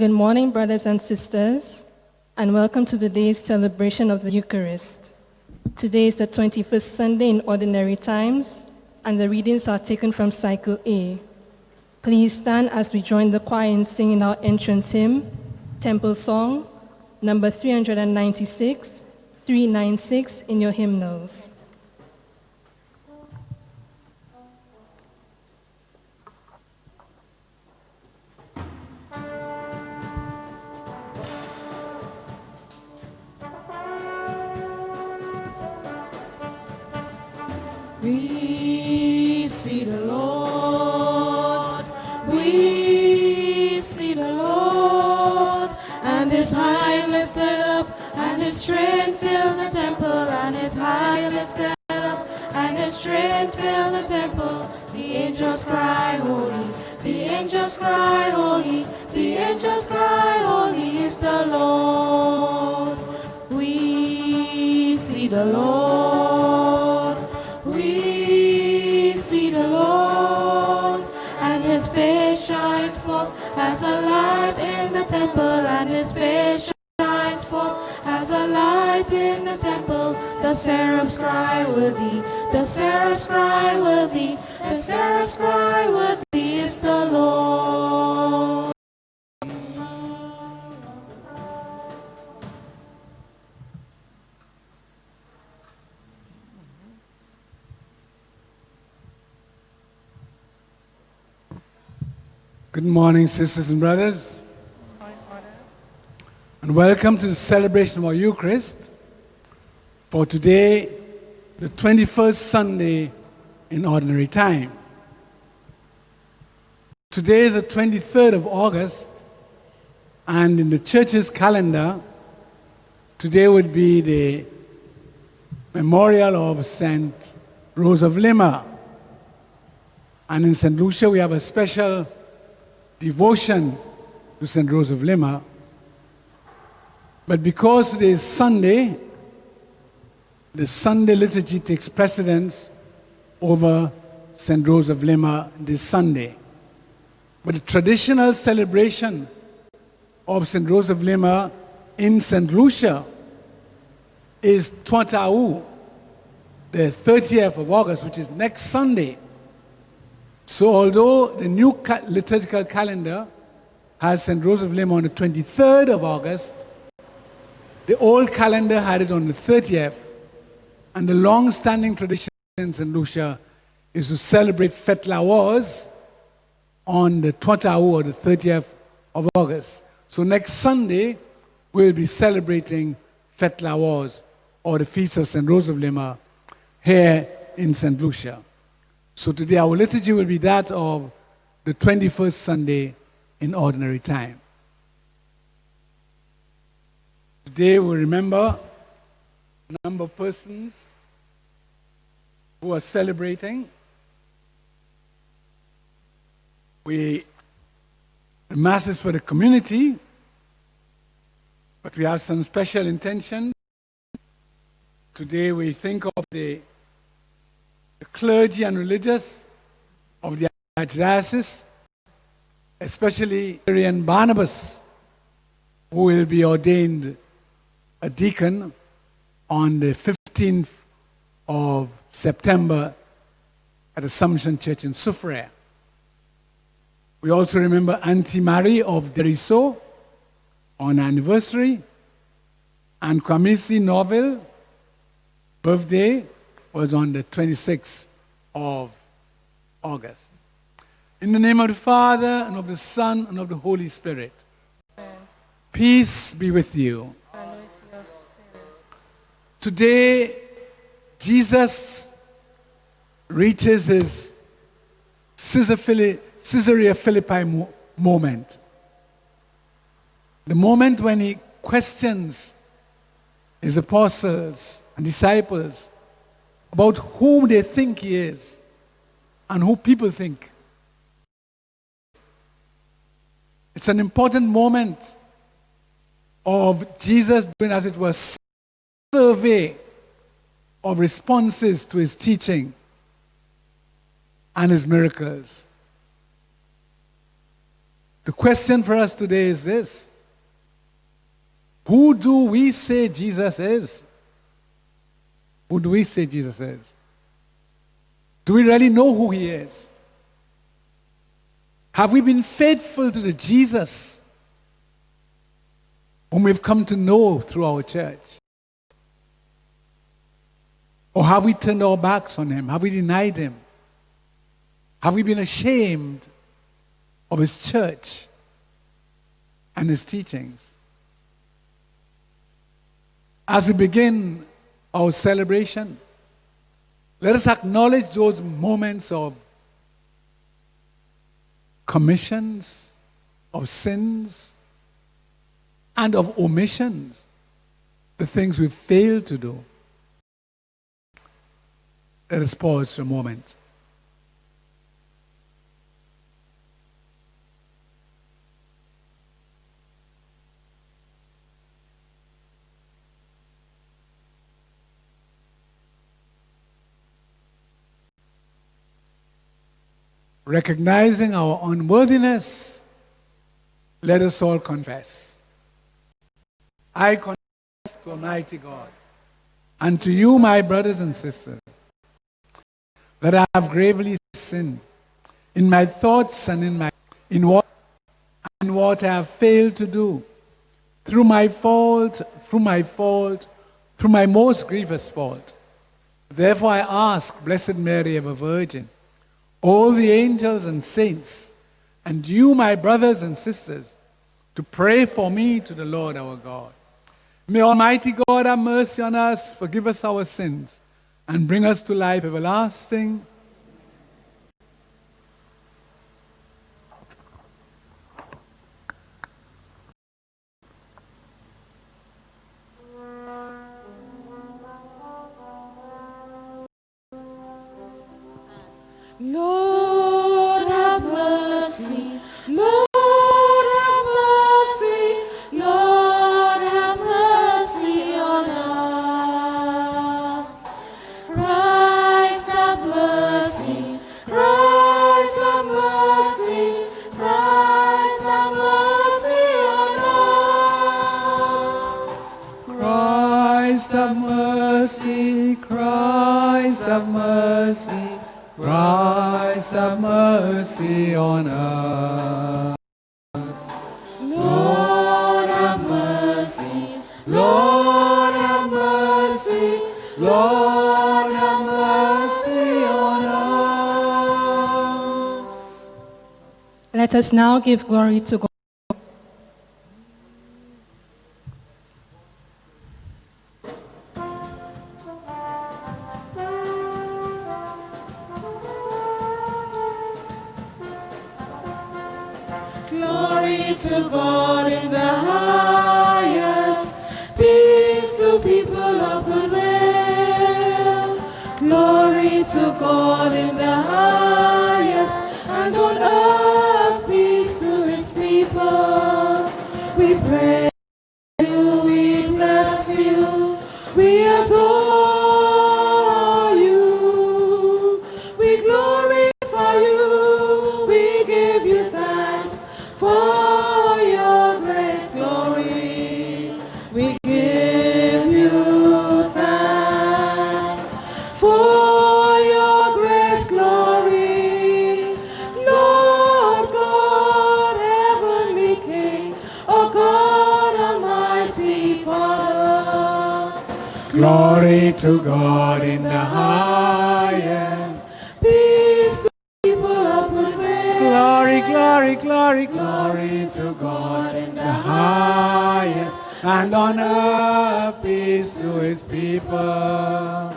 Good morning, brothers and sisters, and welcome to today's celebration of the Eucharist. Today is the 21st Sunday in Ordinary Times, and the readings are taken from Cycle A. Please stand as we join the choir in singing our entrance hymn, Temple Song, number 396, 396 in your hymnals. We see the Lord, we see the Lord, and His high lifted up, and His strength fills the temple, and His high lifted up, and His strength fills the temple. The angels cry holy, the angels cry holy, the angels cry holy is the Lord. We see the Lord, we see the Lord, and His face shines forth as a light in the temple, and His face shines forth as a light in the temple. The seraphs cry worthy, the seraphs cry worthy, the seraphs cry worthy is the Lord. Good morning, sisters and brothers, and welcome to the celebration of our Eucharist for today, the 21st Sunday in Ordinary Time. Today is the 23rd of August, and in the Church's calendar, today would be the memorial of St. Rose of Lima. And in St. Lucia, we have a special devotion to St. Rose of Lima. But because today is Sunday, the Sunday liturgy takes precedence over St. Rose of Lima this Sunday. But the traditional celebration of St. Rose of Lima in St. Lucia is Tuatau, the 30th of August, which is next Sunday. So although the new liturgical calendar has St. Rose of Lima on the 23rd of August, the old calendar had it on the 30th, and the long-standing tradition in St. Lucia is to celebrate Fête la Rose on the Tuatau, or the 30th of August. So next Sunday, we'll be celebrating Fête la Rose, or the Feast of St. Rose of Lima, here in St. Lucia. So today our liturgy will be that of the 21st Sunday in Ordinary Time. Today we remember a number of persons who are celebrating. The Mass is for the community, but we have some special intention. Today we think of the clergy and religious of the Archdiocese, especially Arian Barnabas, who will be ordained a deacon on the 15th of September at Assumption Church in Soufrière. We also remember Auntie Marie of Deriso on anniversary, and Kwamisi Norville birthday was on the 26th of August. In the name of the Father, and of the Son, and of the Holy Spirit. Amen. Peace be with you. And with your spirit. Today, Jesus reaches his Caesarea Philippi moment. The moment when he questions his apostles and disciples about whom they think he is and who people think. It's an important moment of Jesus doing, as it was, survey of responses to his teaching and his miracles. The question for us today is this: who do we say Jesus is? Who do we say Jesus is? Do we really know who he is? Have we been faithful to the Jesus whom we've come to know through our church? Or have we turned our backs on him? Have we denied him? Have we been ashamed of his church and his teachings? As we begin our celebration, let us acknowledge those moments of commissions, of sins, and of omissions, the things we failed to do. Let us pause for a moment. Recognizing our unworthiness, let us all confess. I confess to Almighty God and to you, my brothers and sisters, that I have gravely sinned in my thoughts and in what I have failed to do, through my most grievous fault. Therefore I ask, Blessed Mary, ever Virgin, all the angels and saints, and you, my brothers and sisters, to pray for me to the Lord our God. May Almighty God have mercy on us, forgive us our sins, and bring us to life everlasting. Lord have mercy, Lord have mercy, Lord have mercy on us. Christ have mercy, Christ have mercy, Christ have mercy on us. Christ have mercy, Christ have mercy, Christ have mercy on us. Lord have mercy, Lord have mercy, Lord have mercy on us. Let us now give glory to God. Glory to God in the highest, peace to people of good will. Glory to God in the highest, and on earth peace to his people. We praise you, we bless you, we adore you, we glorify you, we give you thanks for your great glory. We give you thanks for your great glory. Lord God, heavenly King, O God, almighty Father. Glory to God in the highest. Peace to people of good will. Glory, glory, glory, glory to God in the highest. And on earth peace to his people.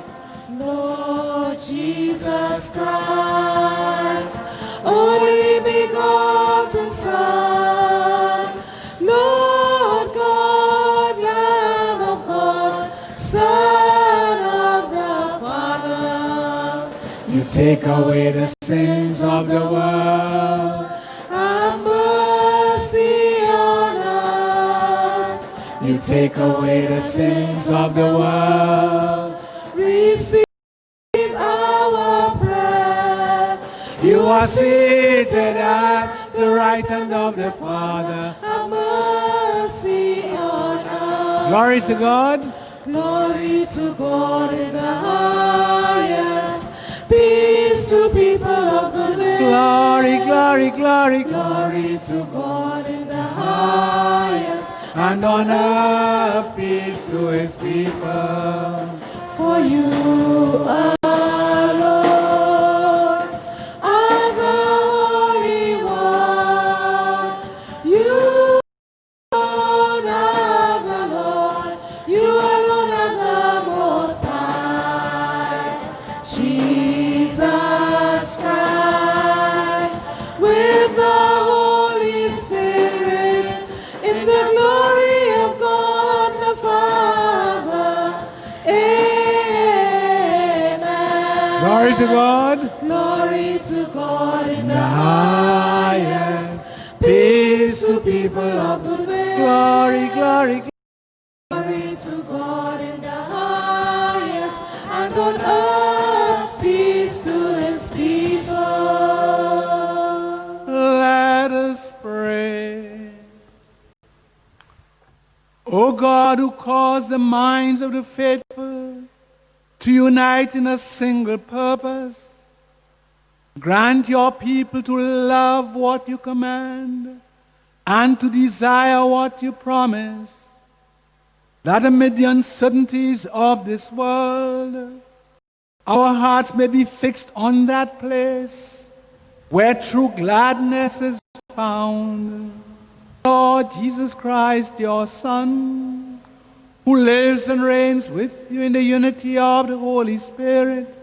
Lord Jesus Christ, only begotten Son, Lord God, Lamb of God, Son of the Father, You take away the sins of the world. have mercy on us. You take away the sins of the world. Receive our prayer. You are seated at the right right hand of the Father. have mercy on us. Glory to God. Glory to God in the highest. Peace to people of good will. Glory, glory, glory, Glory to God in the highest. and on earth peace to his people. For you alone are the Holy One. You alone are the Lord. You alone are the Most High. Jesus Christ, with the Holy Spirit, in the glory of God the Father. Amen. Glory to God. Glory to God in the Highest. peace to people of good will. Glory, glory, Glory to God in the highest, and on earth peace to his people. let us pray. O God, who caused the minds of the faithful to unite in a single purpose, grant your people to love what you command and to desire what you promise, that amid the uncertainties of this world, our hearts may be fixed on that place where true gladness is found. Lord Jesus Christ, your Son, who lives and reigns with you in the unity of the Holy Spirit,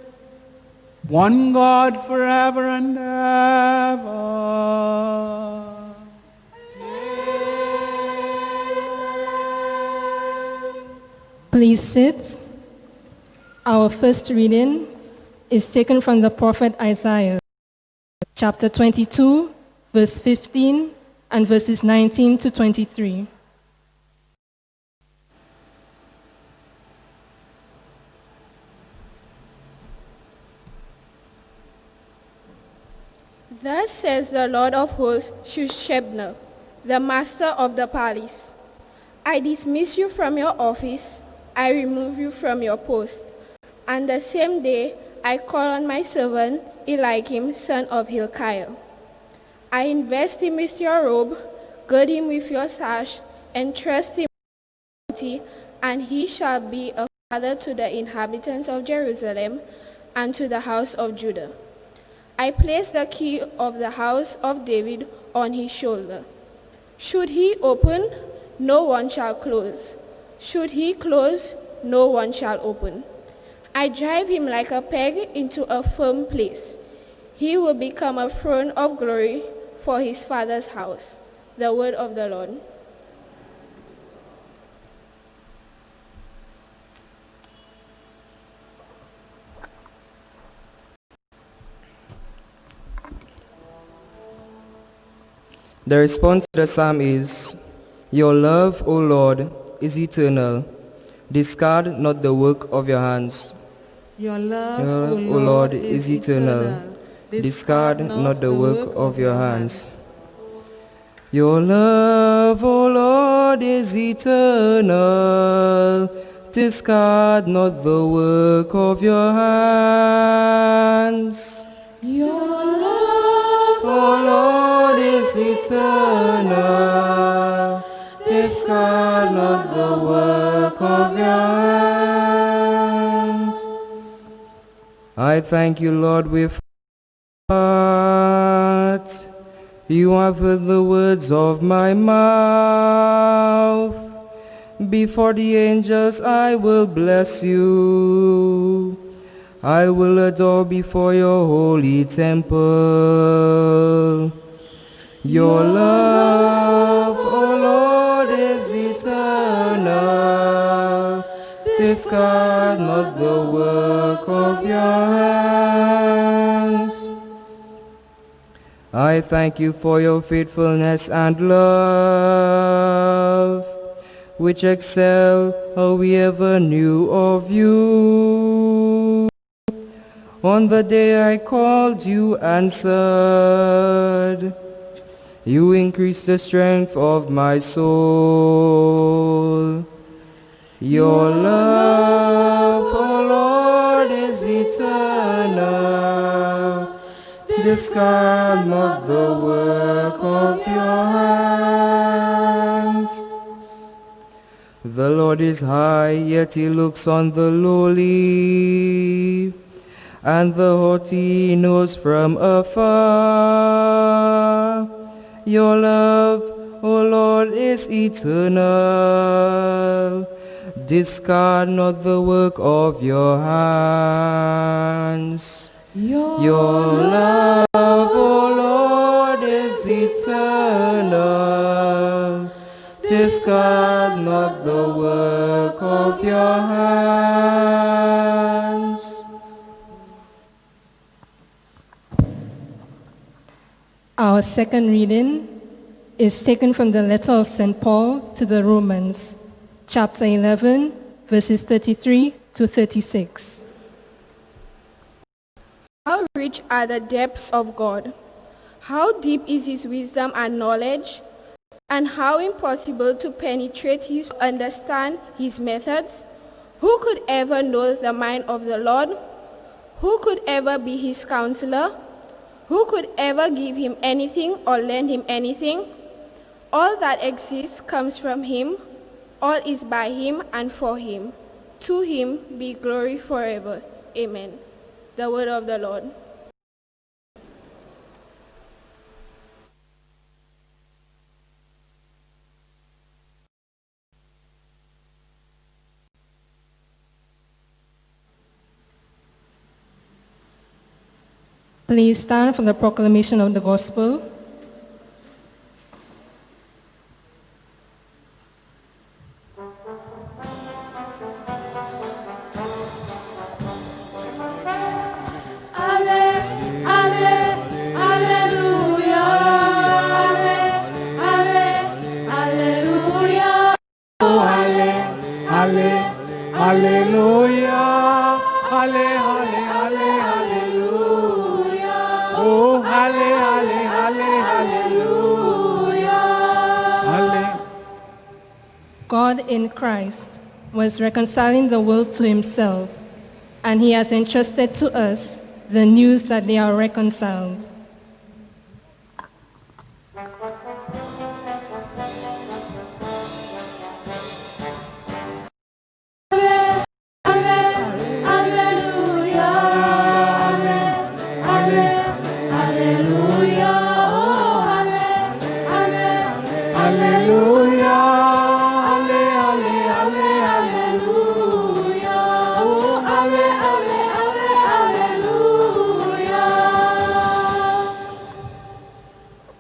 one God forever and ever. Please sit. Our first reading is taken from the prophet Isaiah, chapter 22, verse 15, and verses 19 to 23. Thus says the Lord of hosts, Shebna, the master of the palace. I dismiss you from your office, I remove you from your post. And the same day I call on my servant Eliakim, son of Hilkiah. I invest him with your robe, gird him with your sash, and trust him with authority, and he shall be a father to the inhabitants of Jerusalem and to the house of Judah. I place the key of the house of David on his shoulder. Should he open, no one shall close. Should he close, no one shall open. I drive him like a peg into a firm place. He will become a throne of glory for his father's house. The word of the Lord. The response to the psalm is, Your love, O Lord, is eternal. Discard not the work of your hands. Your love, O Lord, is eternal. Discard not the work of your hands. Your love, O Lord, is eternal. Discard not the work of your hands. Your love, O Lord, is eternal. Discard not the work of your hands. I thank you, Lord, with heart. You have heard the words of my mouth. Before the angels I will bless you. I will adore before your holy temple. Your love, O Lord, is eternal. Discard not the work of your hands. I thank you for your faithfulness and love, which excel all we ever knew of you. On the day I called, you answered. You increase the strength of my soul. Your love, O Lord, is eternal. Discard not the work of your hands. The Lord is high, yet he looks on the lowly, and the haughty he knows from afar. Your love, O Lord, is eternal. Discard not the work of your hands. Your love, O Lord, is eternal. Discard not the work of your hands. Our second reading is taken from the letter of St. Paul to the Romans, chapter 11, verses 33 to 36. How rich are the depths of God! How deep is his wisdom and knowledge! And how impossible to penetrate his understand his methods! Who could ever know the mind of the Lord? Who could ever be his counselor? Who could ever give him anything or lend him anything? All that exists comes from him. All is by him and for him. To him be glory forever. Amen. The word of the Lord. Please stand for the proclamation of the gospel. Hallelujah, hallelujah, oh hallelujah. God in Christ was reconciling the world to himself, and he has entrusted to us the news that they are reconciled.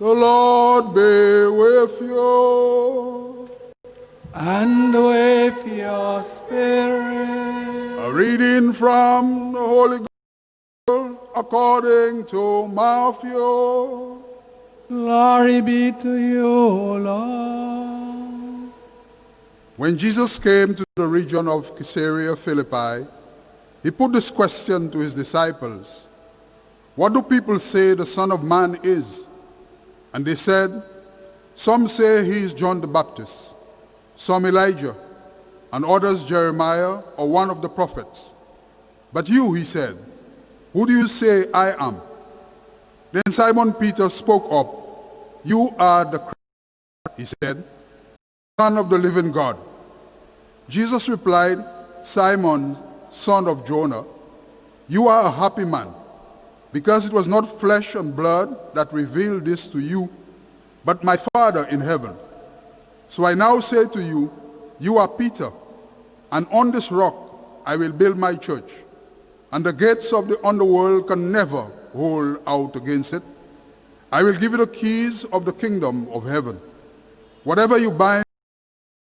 The Lord be with you. And with your spirit. A reading from the Holy Gospel according to Matthew. Glory be to you, Lord. When Jesus came to the region of Caesarea Philippi, he put this question to his disciples: "What do people say the Son of Man is?" And they said, "Some say he is John the Baptist, some Elijah, and others Jeremiah or one of the prophets. But you," he said, "who do you say I am?" Then Simon Peter spoke up. "You are the Christ," he said, "Son of the living God." Jesus replied, "Simon, son of Jonah, you are a happy man, because it was not flesh and blood that revealed this to you, but my Father in heaven. So I now say to you, you are Peter, and on this rock I will build my church, and the gates of the underworld can never hold out against it. I will give you the keys of the kingdom of heaven. Whatever you bind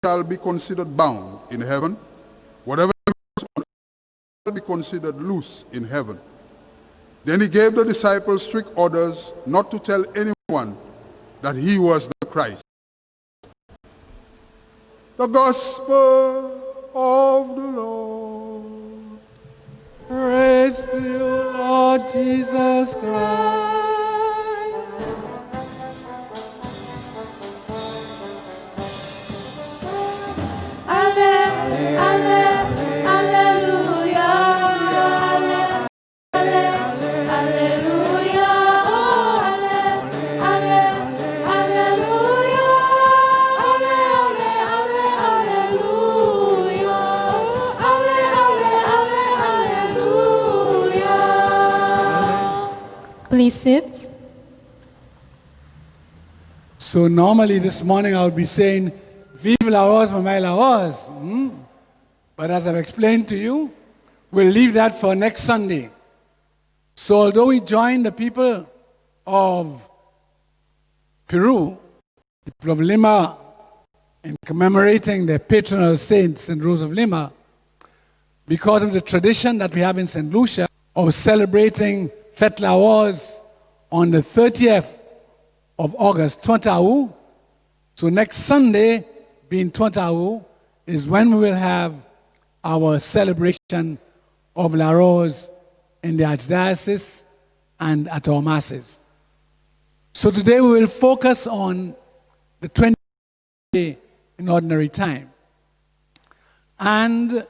shall be considered bound in heaven. Whatever you loose on earth shall be considered loose in heaven." Then he gave the disciples strict orders not to tell anyone that he was the Christ. The Gospel of the Lord. Praise to you, Lord Jesus Christ. Please sit. So normally this morning I would be saying, Vive la rose, mamãe la rose. But as I've explained to you, we'll leave that for next Sunday. So although we join the people of Peru, the people of Lima, in commemorating the patronal saint, St. Rose of Lima, because of the tradition that we have in St. Lucia of celebrating Fête la Rose on the 30th of August, 30 août. So next Sunday, being 30 août, is when we will have our celebration of La Rose in the Archdiocese and at our masses. So today we will focus on the 20th day in ordinary time. And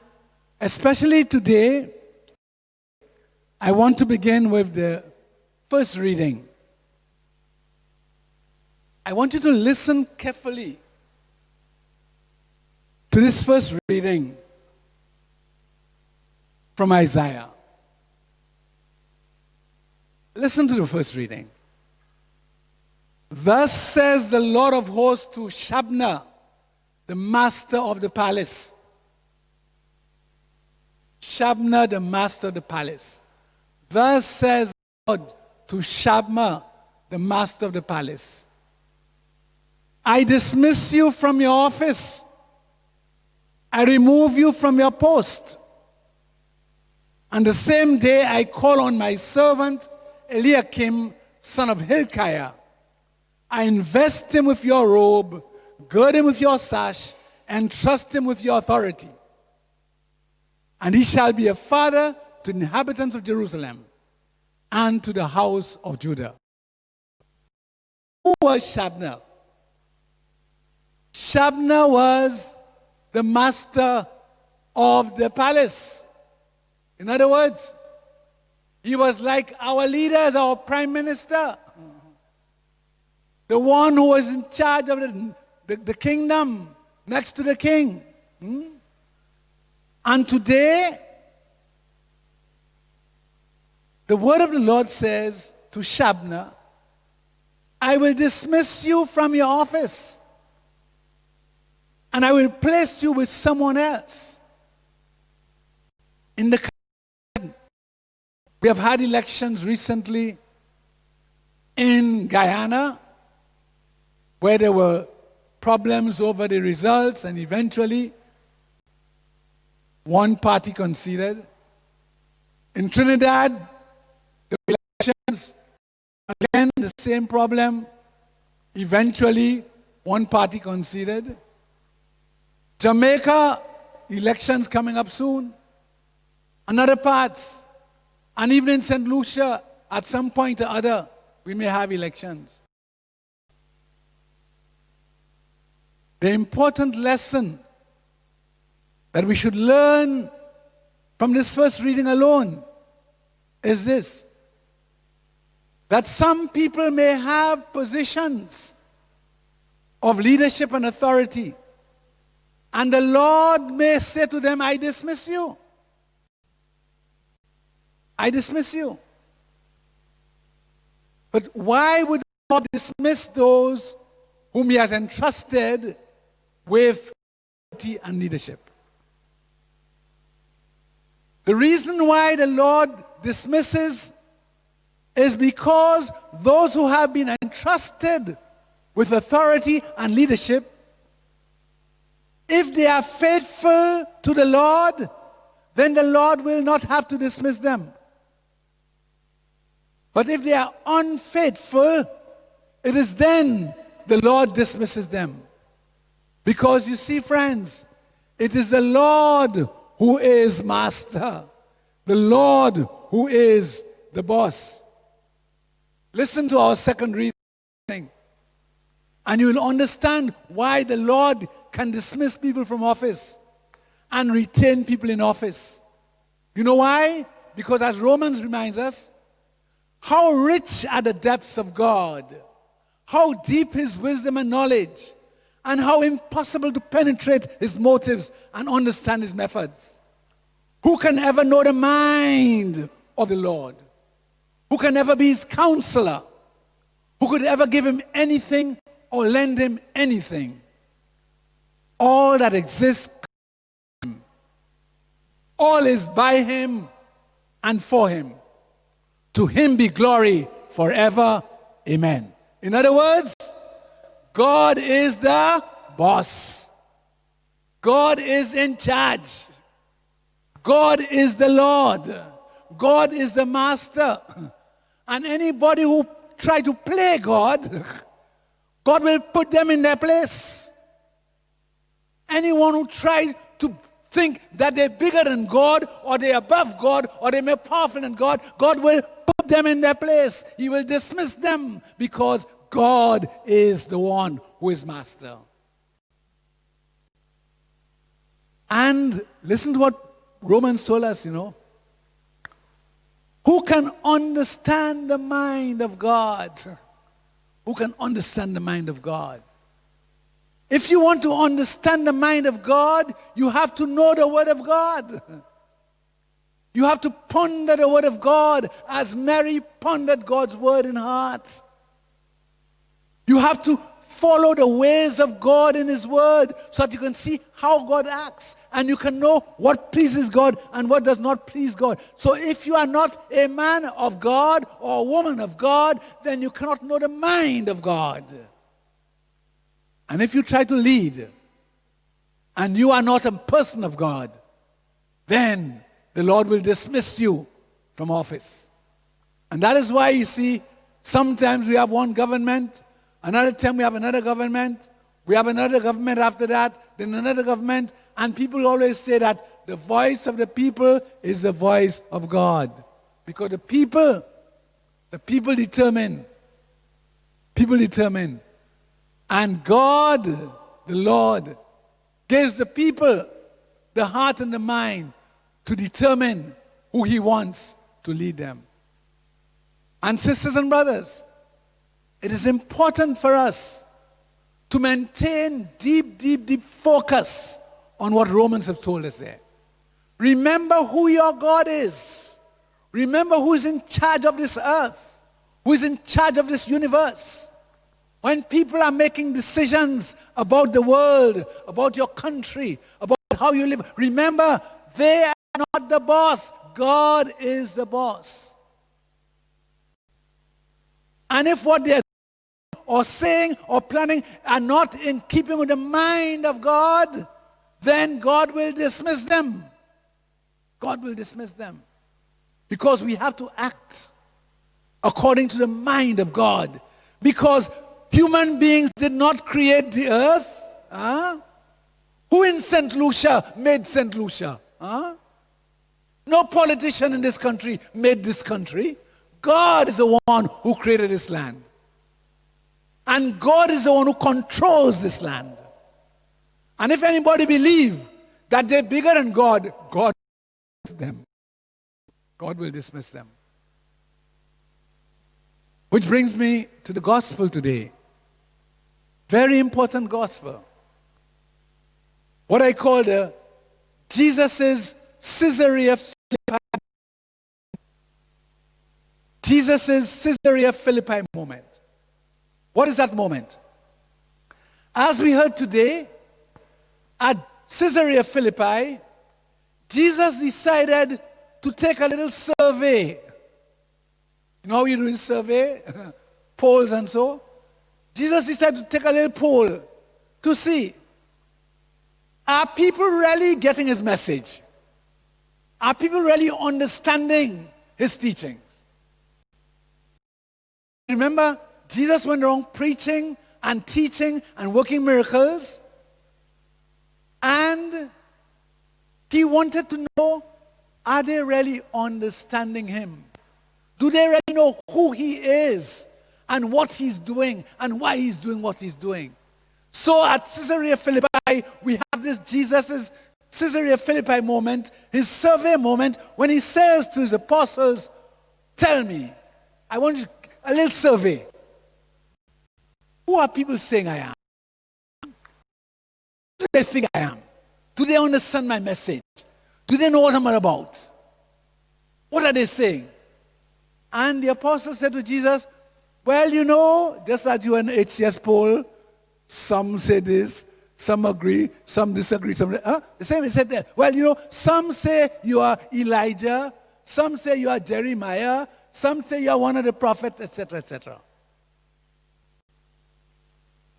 especially today, I want to begin with the first reading. I want you to listen carefully to this first reading from Isaiah. Listen to the first reading. Thus says the Lord of hosts to Shabna, the master of the palace. Shabna, the master of the palace. Thus says the Lord to Shabna, the master of the palace. I dismiss you from your office. I remove you from your post. On the same day I call on my servant Eliakim, son of Hilkiah. I invest him with your robe, gird him with your sash, and trust him with your authority. And he shall be a father to the inhabitants of Jerusalem and to the house of Judah. Who was Shabna? Shabna was the master of the palace. In other words, he was like our leaders, our prime minister. The one who was in charge of the kingdom, next to the king. And today, the word of the Lord says to Shabna, I will dismiss you from your office, and I will place you with someone else. In the country, we have had elections recently in Guyana, where there were problems over the results, and eventually one party conceded. In Trinidad, the elections, again, the same problem. Eventually, one party conceded. Jamaica, elections coming up soon. And other parts. And even in St. Lucia, at some point or other, we may have elections. The important lesson that we should learn from this first reading alone is this: that some people may have positions of leadership and authority, and the Lord may say to them, I dismiss you. I dismiss you. But why would the Lord dismiss those whom he has entrusted with authority and leadership? The reason why the Lord dismisses is because those who have been entrusted with authority and leadership, if they are faithful to the Lord, then the Lord will not have to dismiss them. But if they are unfaithful, it is then the Lord dismisses them. Because you see, friends, it is the Lord who is master, the Lord who is the boss. Listen to our second reading, and you will understand why the Lord can dismiss people from office. and retain people in office. You know why? Because as Romans reminds us, how rich are the depths of God, how deep his wisdom and knowledge, and how impossible to penetrate his motives and understand his methods. Who can ever know the mind of the Lord? Who can ever be his counselor? Who could ever give him anything or lend him anything? All that exists, all is by him and for him. To him be glory forever. Amen. In other words, God is the boss. God is in charge. God is the Lord. God is the master. And anybody who try to play God, God will put them in their place. Anyone who tries to think that they're bigger than God, or they're above God, or they're more powerful than God, God will put them in their place. He will dismiss them because God is the one who is master. And listen to what Romans told us, Who can understand the mind of God? Who can understand the mind of God? If you want to understand the mind of God, you have to know the Word of God. You have to ponder the Word of God as Mary pondered God's Word in her heart. You have to follow the ways of God in His Word so that you can see how God acts and you can know what pleases God and what does not please God. So if you are not a man of God or a woman of God, then you cannot know the mind of God. And if you try to lead and you are not a person of God, then the Lord will dismiss you from office. And that is why you see sometimes we have one government, another time we have another government, we have another government after that, then another government, and people always say that the voice of the people is the voice of God. Because the people determine. People determine. And God, the Lord, gives the people the heart and the mind to determine who He wants to lead them. And sisters and brothers, it is important for us to maintain deep focus on what Romans have told us there. Remember who your God is. Remember who is in charge of this earth, who is in charge of this universe. When people are making decisions about the world, about your country, about how you live, remember, they are not the boss. God is the boss. And if what they're or saying or planning are not in keeping with the mind of God, then God will dismiss them. God will dismiss them. Because we have to act according to the mind of God. Because human beings did not create the earth. Who in St. Lucia made St. Lucia? No politician in this country made this country. God is the one who created this land. And God is the one who controls this land. And if anybody believes that they're bigger than God, God will dismiss them. God will dismiss them. Which brings me to the gospel today. Very important gospel. What I call the Jesus' Caesarea Philippi. Jesus' Caesarea Philippi moment. What is that moment? As we heard today, at Caesarea Philippi, Jesus decided to take a little survey. You know how you do a survey? Polls and so. Jesus decided to take a little poll to see, are people really getting His message? Are people really understanding His teachings? Remember, Jesus went around preaching and teaching and working miracles. And He wanted to know, are they really understanding Him? Do they really know who He is and what He's doing and why He's doing what He's doing? So at Caesarea Philippi, we have this Jesus' Caesarea Philippi moment, his survey moment, when he says to his apostles, tell me, I want you a little survey. Who are people saying I am? Who do they think I am? Do they understand my message? Do they know what I'm all about? What are they saying? And the apostles said to Jesus, well, you know, just as you an HCS poll, some say this, some agree, some disagree. The same, he said, well, you know, some say you are Elijah, some say you are Jeremiah, some say you are one of the prophets, etc., etc.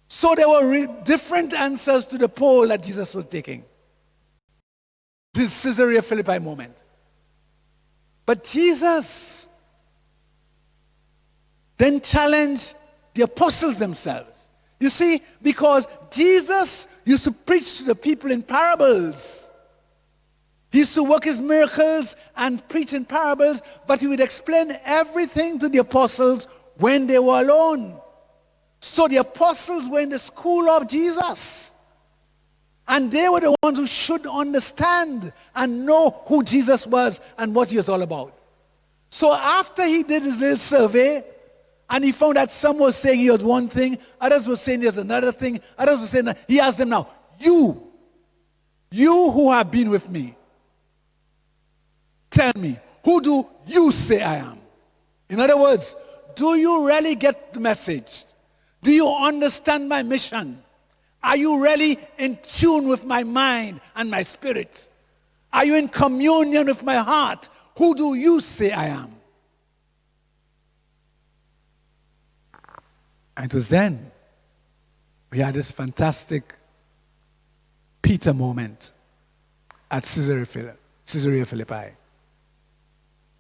So there were different answers to the poll that Jesus was taking. This Caesarea Philippi moment. But Jesus then challenged the apostles themselves. You see, because Jesus used to preach to the people in parables. He used to work his miracles and preach in parables, but he would explain everything to the apostles when they were alone. So the apostles were in the school of Jesus. And they were the ones who should understand and know who Jesus was and what he was all about. So after he did his little survey, and he found that some were saying he was one thing, others were saying there's another thing, others were saying that, he asked them now, you who have been with me, tell me, who do you say I am? In other words, do you really get the message? Do you understand my mission? Are you really in tune with my mind and my spirit? Are you in communion with my heart? Who do you say I am? And it was then we had this fantastic Peter moment at Caesarea Philippi.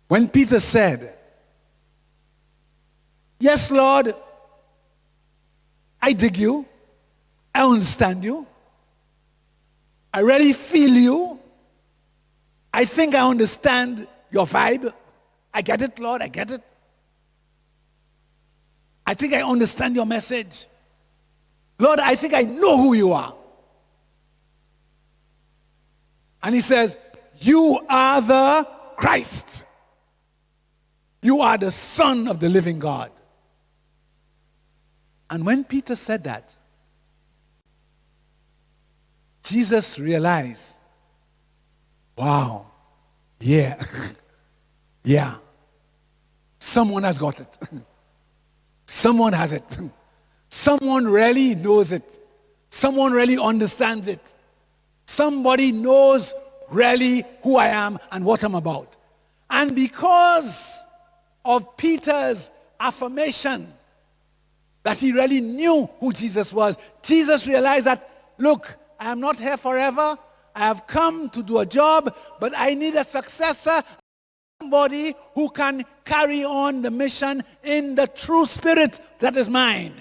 When Peter said, yes, Lord, I dig you. I understand you. I really feel you. I think I understand your vibe. I get it, Lord, I get it. I think I understand your message. Lord, I think I know who you are. And he says, you are the Christ. You are the Son of the living God. And when Peter said that, Jesus realized, wow, yeah, yeah, someone has got it. Someone has it. Someone really knows it. Someone really understands it. Somebody knows really who I am and what I'm about. And because of Peter's affirmation that he really knew who Jesus was, Jesus realized that, look, I am not here forever. I have come to do a job, but I need a successor, somebody who can carry on the mission in the true spirit that is mine.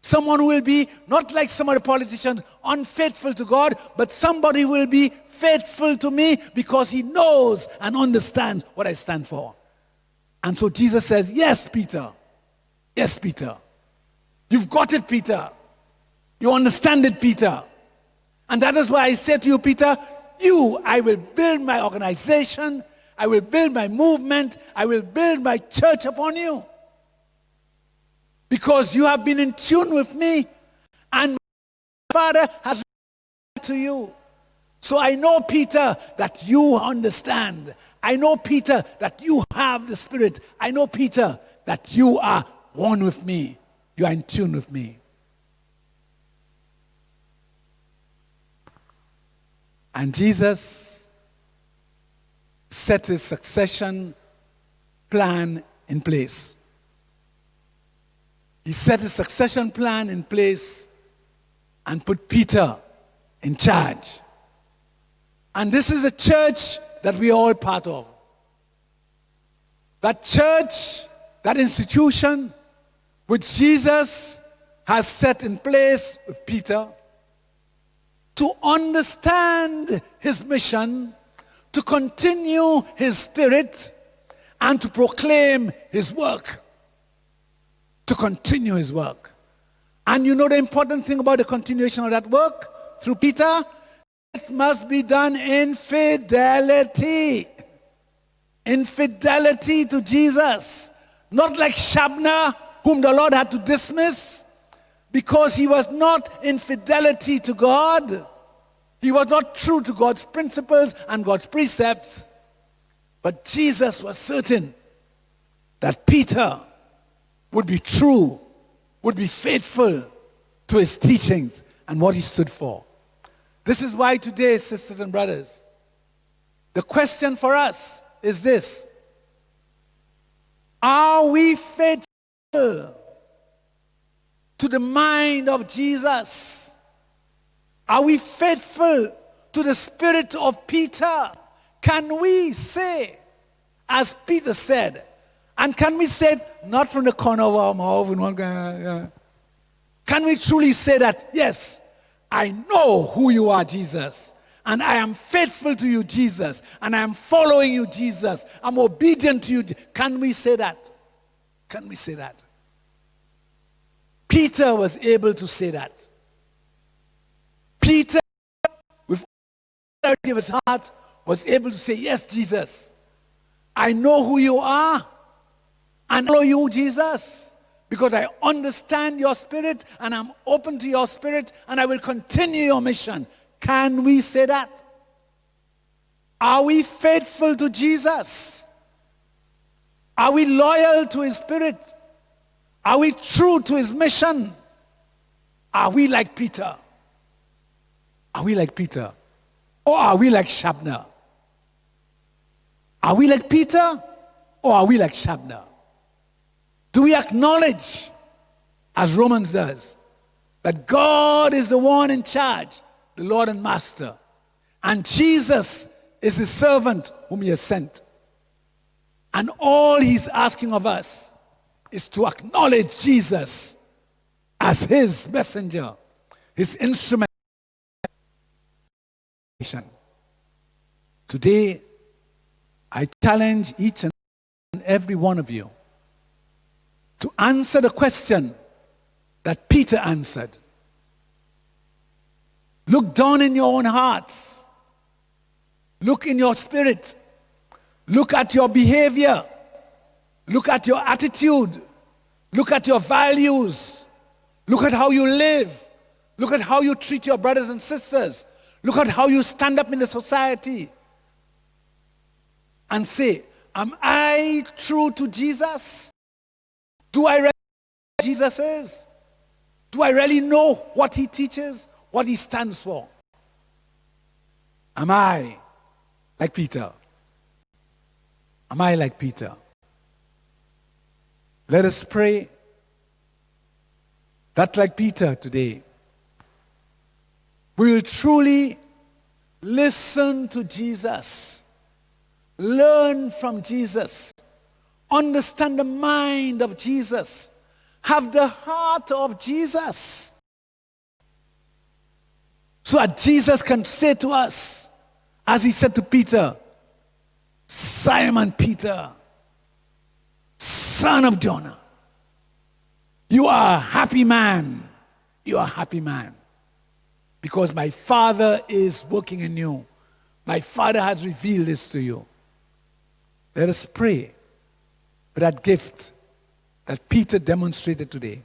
Someone who will be not like some of the politicians, unfaithful to God, but somebody who will be faithful to me because he knows and understands what I stand for. And so Jesus says, yes, Peter. Yes, Peter. You've got it, Peter. You understand it, Peter. And that is why I say to you, Peter, I will build my organization, I will build my movement, I will build my church upon you. Because you have been in tune with me, and my Father has to you. So I know, Peter, that you understand. I know, Peter, that you have the Spirit. I know, Peter, that you are one with me. You are in tune with me. And Jesus set his succession plan in place. He set his succession plan in place and put Peter in charge. And this is a church that we are all part of. That church, that institution, which Jesus has set in place with Peter, to understand his mission, to continue his spirit, and to proclaim his work. To continue his work. And you know the important thing about the continuation of that work through Peter? it must be done in fidelity. In fidelity to Jesus. Not like Shabna, whom the Lord had to dismiss because he was not in fidelity to God. He was not true to God's principles and God's precepts. But Jesus was certain that Peter would be true, would be faithful to his teachings and what he stood for. This is why today, sisters and brothers, the question for us is this: are we faithful to the mind of Jesus? Are we faithful to the spirit of Peter? Can we say, as Peter said, and can we say it not from the corner of our mouth in one guy? Can we truly say that, yes, I know who you are, Jesus, and I am faithful to you, Jesus, and I am following you, Jesus. I'm obedient to you. Can we say that? Can we say that? Peter was able to say that. Peter, with all the of his heart, was able to say, yes, Jesus, I know who you are, and I follow you, Jesus, because I understand your spirit, and I'm open to your spirit, and I will continue your mission. Can we say that? Are we faithful to Jesus? Are we loyal to his spirit? Are we true to his mission? Are we like Peter? Are we like Peter? Or are we like Shabna? Are we like Peter? Or are we like Shabna? Do we acknowledge, as Romans does, that God is the one in charge, the Lord and Master, and Jesus is his servant whom he has sent? And all he's asking of us is to acknowledge Jesus as his messenger, his instrument. Today, I challenge each and every one of you to answer the question that Peter answered. Look down in your own hearts. Look in your spirit. Look at your behavior. Look at your attitude. Look at your values. Look at how you live. Look at how you treat your brothers and sisters. Look at how you stand up in the society. And say, am I true to Jesus? Do I really know who Jesus is? Do I really know what he teaches? What he stands for? Am I like Peter? Am I like Peter? Let us pray that, like Peter today, we will truly listen to Jesus, learn from Jesus, understand the mind of Jesus, have the heart of Jesus, so that Jesus can say to us, as he said to Peter, Simon Peter, son of Jonah, you are a happy man. You are a happy man. Because my Father is working in you. My Father has revealed this to you. Let us pray for that gift that Peter demonstrated today.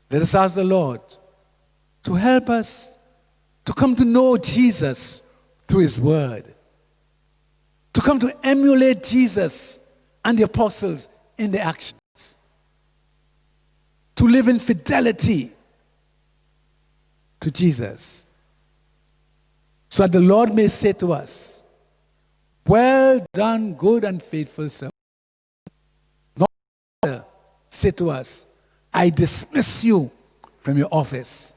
Let us ask the Lord to help us to come to know Jesus through his word. To come to emulate Jesus and the apostles in their actions. To live in fidelity to Jesus. So that the Lord may say to us, well done, good and faithful servant. Not say to us, I dismiss you from your office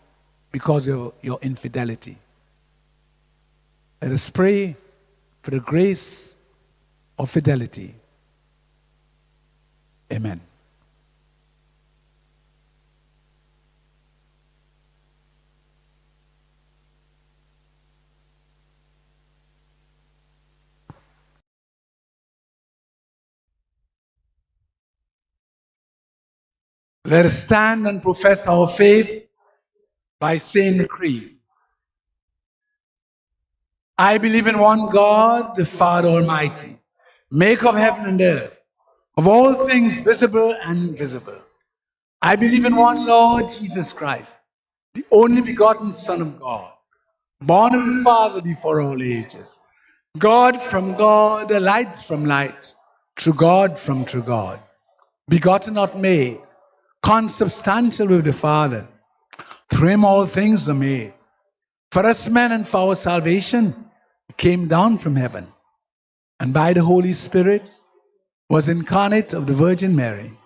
because of your infidelity. Let us pray for the grace of fidelity. Amen. Let us stand and profess our faith by saying the creed. I believe in one God, the Father Almighty, maker of heaven and earth, of all things visible and invisible. I believe in one Lord Jesus Christ, the only begotten Son of God, born of the Father before all ages, God from God, the light from light, true God from true God, begotten not made, consubstantial with the Father. Through him all things are made. For us men and for our salvation, he came down from heaven, and by the Holy Spirit was incarnate of the Virgin Mary,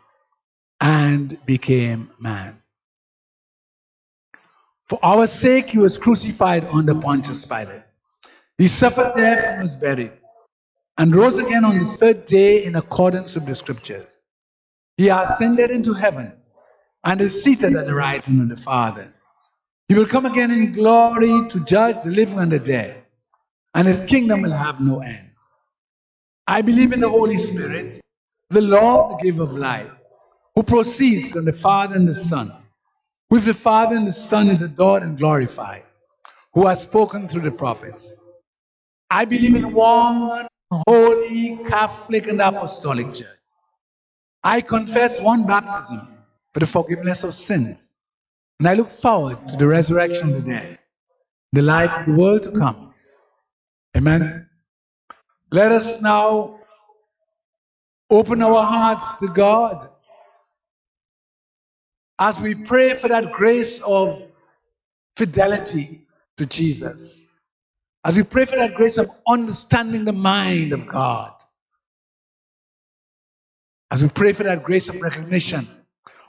and became man. For our sake he was crucified under Pontius Pilate. He suffered death and was buried, and rose again on the third day in accordance with the Scriptures. He ascended into heaven, and is seated at the right hand of the Father. He will come again in glory to judge the living and the dead, and his kingdom will have no end. I believe in the Holy Spirit, the Lord, the giver of life, who proceeds from the Father and the Son. With the Father and the Son is adored and glorified, who has spoken through the prophets. I believe in one holy, Catholic, and Apostolic Church. I confess one baptism for the forgiveness of sins, and I look forward to the resurrection of the dead, the life of the world to come. Amen. Let us now open our hearts to God as we pray for that grace of fidelity to Jesus. As we pray for that grace of understanding the mind of God. As we pray for that grace of recognition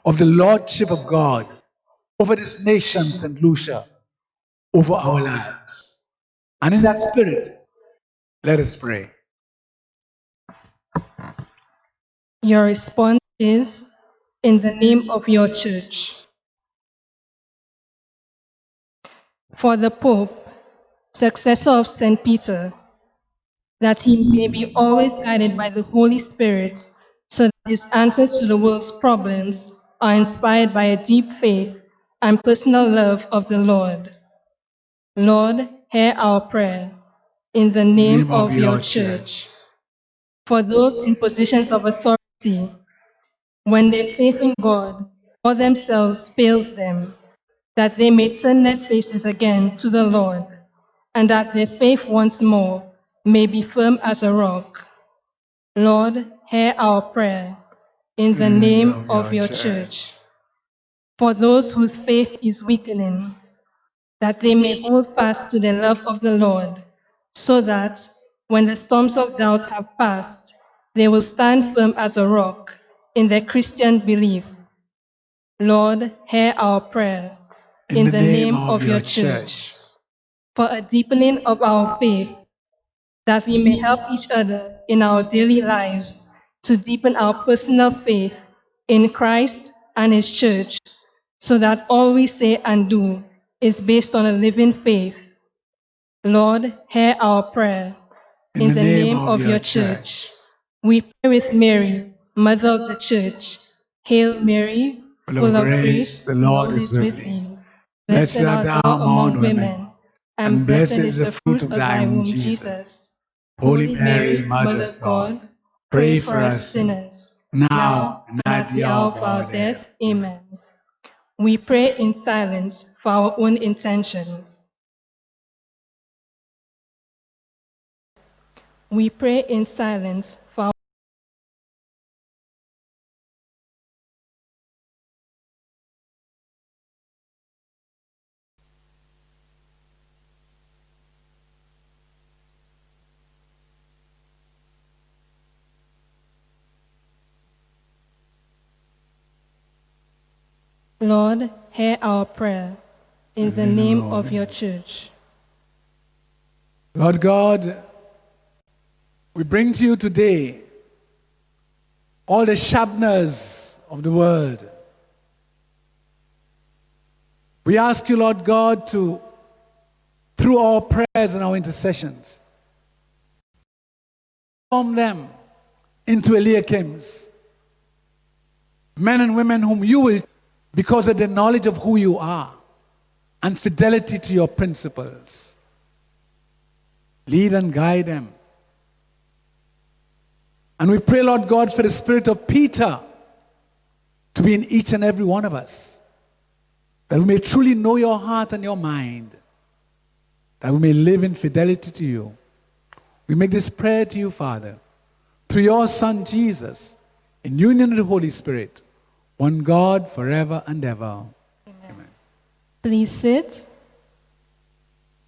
of the Lordship of God over this nation, St. Lucia, over our lives. And in that spirit, let us pray. Your response is, in the name of your church. For the Pope, successor of St. Peter, that he may be always guided by the Holy Spirit, so that his answers to the world's problems are inspired by a deep faith and personal love of the Lord. Lord, hear our prayer, in the name of your church. For those in positions of authority, when their faith in God or themselves fails them, that they may turn their faces again to the Lord, and that their faith once more may be firm as a rock. Lord, hear our prayer, in the name of your church. For those whose faith is weakening, that they may hold fast to the love of the Lord, so that, when the storms of doubt have passed, they will stand firm as a rock in their Christian belief. Lord, hear our prayer, in the name of your church. For a deepening of our faith, that we may help each other in our daily lives to deepen our personal faith in Christ and his church, so that all we say and do is based on a living faith. Lord, hear our prayer, in the name of your church. We pray with Mary, Mother of the Church. Hail Mary, full of grace, the Lord is with thee. Blessed art thou among women, and blessed is the fruit of thy womb, Jesus. Holy Mary, Mother of God, pray for us sinners, now and at the hour of our death. Amen. We pray in silence for our own intentions. We pray in silence for our Lord, hear our prayer, in the name of your church. Lord God, we bring to you today all the Shabnas of the world. We ask you, Lord God, to, through our prayers and our intercessions, form them into Eliakims, men and women whom you will, because of the knowledge of who you are and fidelity to your principles, Lead and guide them. And we pray, Lord God, for the spirit of Peter to be in each and every one of us, that we may truly know your heart and your mind, that we may live in fidelity to you. We make this prayer to you, Father, through your Son, Jesus, in union with the Holy Spirit, one God, forever and ever. Amen. Please sit.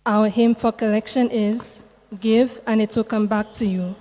Our hymn for collection is "Give and It Will Come Back to You."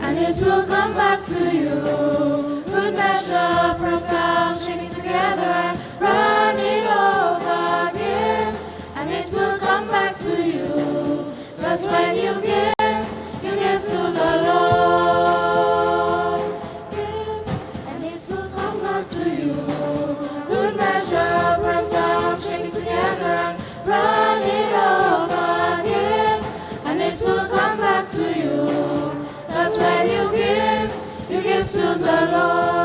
And it will come back to you. Good measure, pressed down, shaking together and running over. Give, and it will come back to you. Because when you give to the Lord. Give, and it will come back to you. Good measure, pressed down, shaking together and running over. Give, and it will come back to you. That's when you give to the Lord.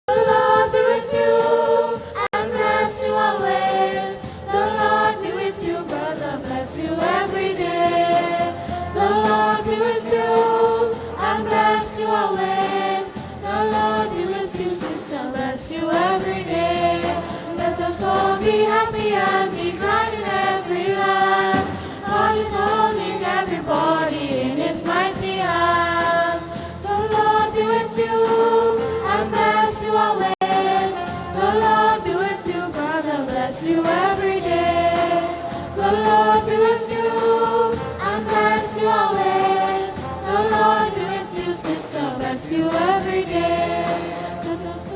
The Lord be with you and bless you always. The Lord be with you, brother, bless you every day. The Lord be with you and bless you always. The Lord be with you, sister, bless you every day. Let us all be happy and be glad in every land. God is holding everybody in his mighty hand. The Lord be with you and bless you always. The Lord be with you, brother, bless you every day. The Lord be with you and bless you always. The Lord be with you, sister, bless you every day. Let us go.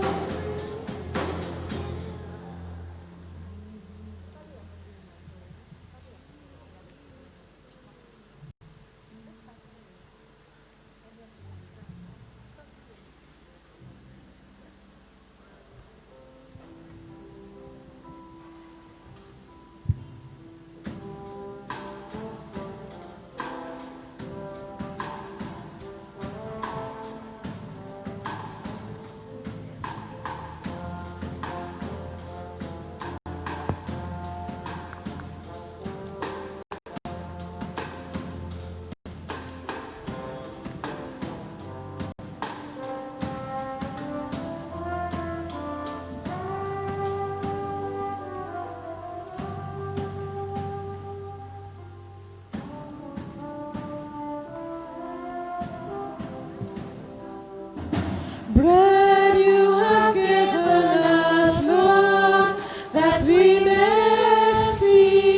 Bread you have given us, Lord, that we may see.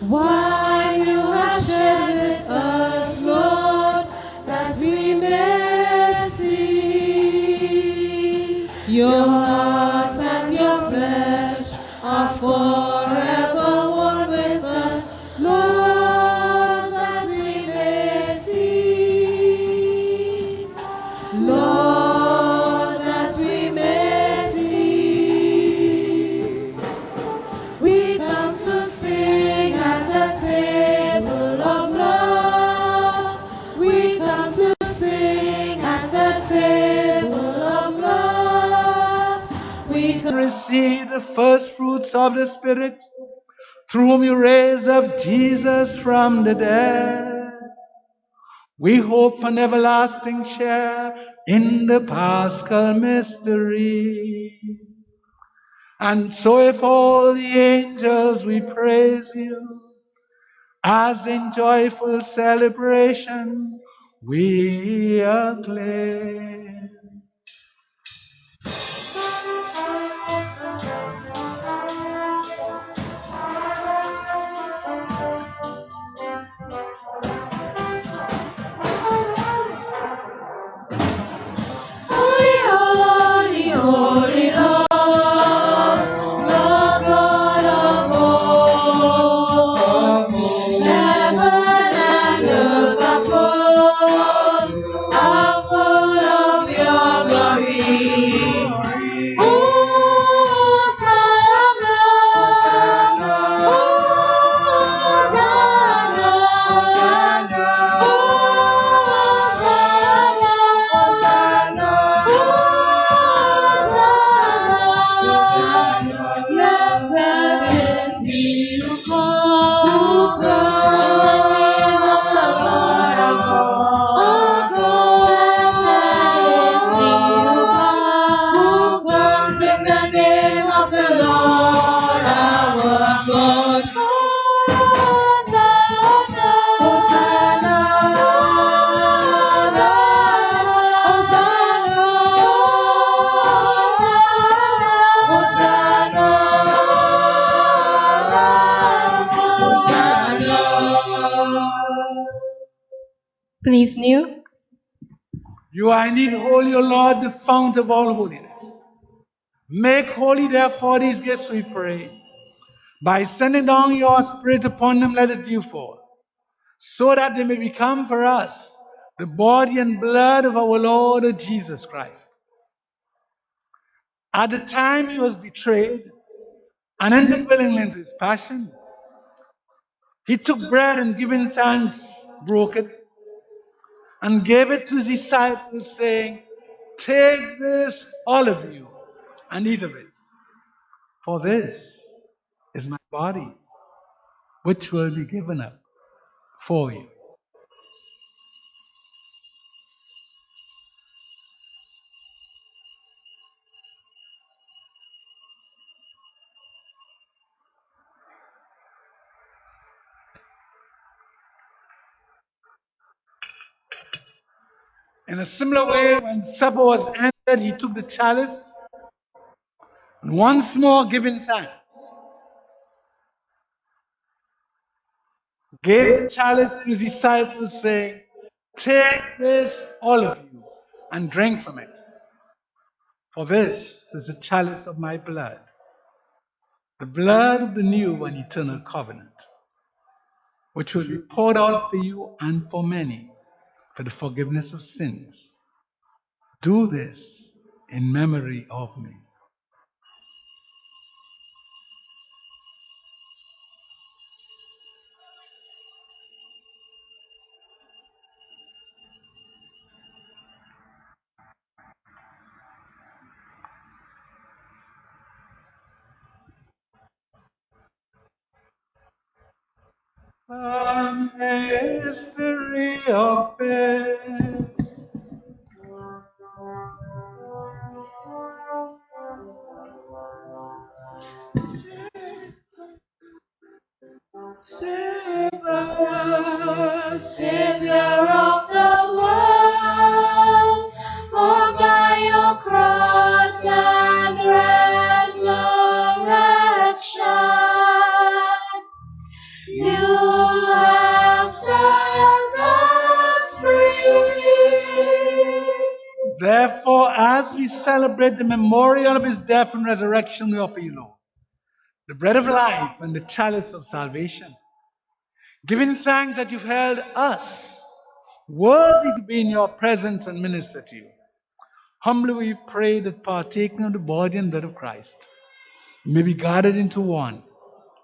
Wine you have shared with us, Lord, that we may see. Your heart and your flesh are forever one with us, Lord, that we may see. Lord, that we may see. We come to sing at the table of love. We come to sing at the table of love. We come Receive the first fruits of the Spirit, through whom you raised up Jesus from the dead. We hope for an everlasting share in the Paschal mystery. And so if all the angels we praise you, as in joyful celebration we acclaim. Please kneel. You are indeed holy, O Lord, the fount of all holiness. Make holy, therefore, these gifts, we pray. By sending down your Spirit upon them, let it dew fall, so that they may become for us the body and blood of our Lord Jesus Christ. At the time he was betrayed and entered willingly into his passion, he took bread and giving thanks, broke it, and gave it to his disciples, saying, "Take this, all of you, and eat of it. For this is my body, which will be given up for you." In a similar way, when supper was ended, he took the chalice, and once more giving thanks, gave the chalice to his disciples, saying, "Take this, all of you, and drink from it. For this is the chalice of my blood, the blood of the new and eternal covenant, which will be poured out for you and for many for the forgiveness of sins. Do this in memory of me." A mystery of faith. Save us, Savior of the world, for by your cross and resurrection, you have set us free. Therefore, as we celebrate the memorial of his death and resurrection, we offer you, Lord, the bread of life and the chalice of salvation, giving thanks that you've held us worthy to be in your presence and minister to you. Humbly we pray that partaking of the body and blood of Christ, we may be gathered into one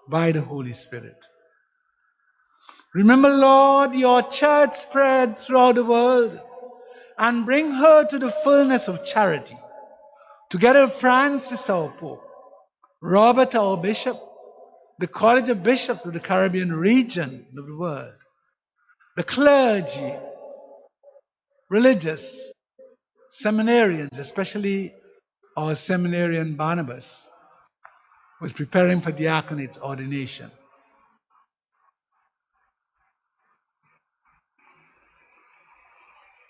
by the Holy Spirit. Remember, Lord, your church spread throughout the world, and bring her to the fullness of charity. Together with Francis, our Pope, Robert, our Bishop, the College of Bishops of the Caribbean region of the world, the clergy, religious, seminarians, especially our seminarian Barnabas, who is preparing for diaconate ordination.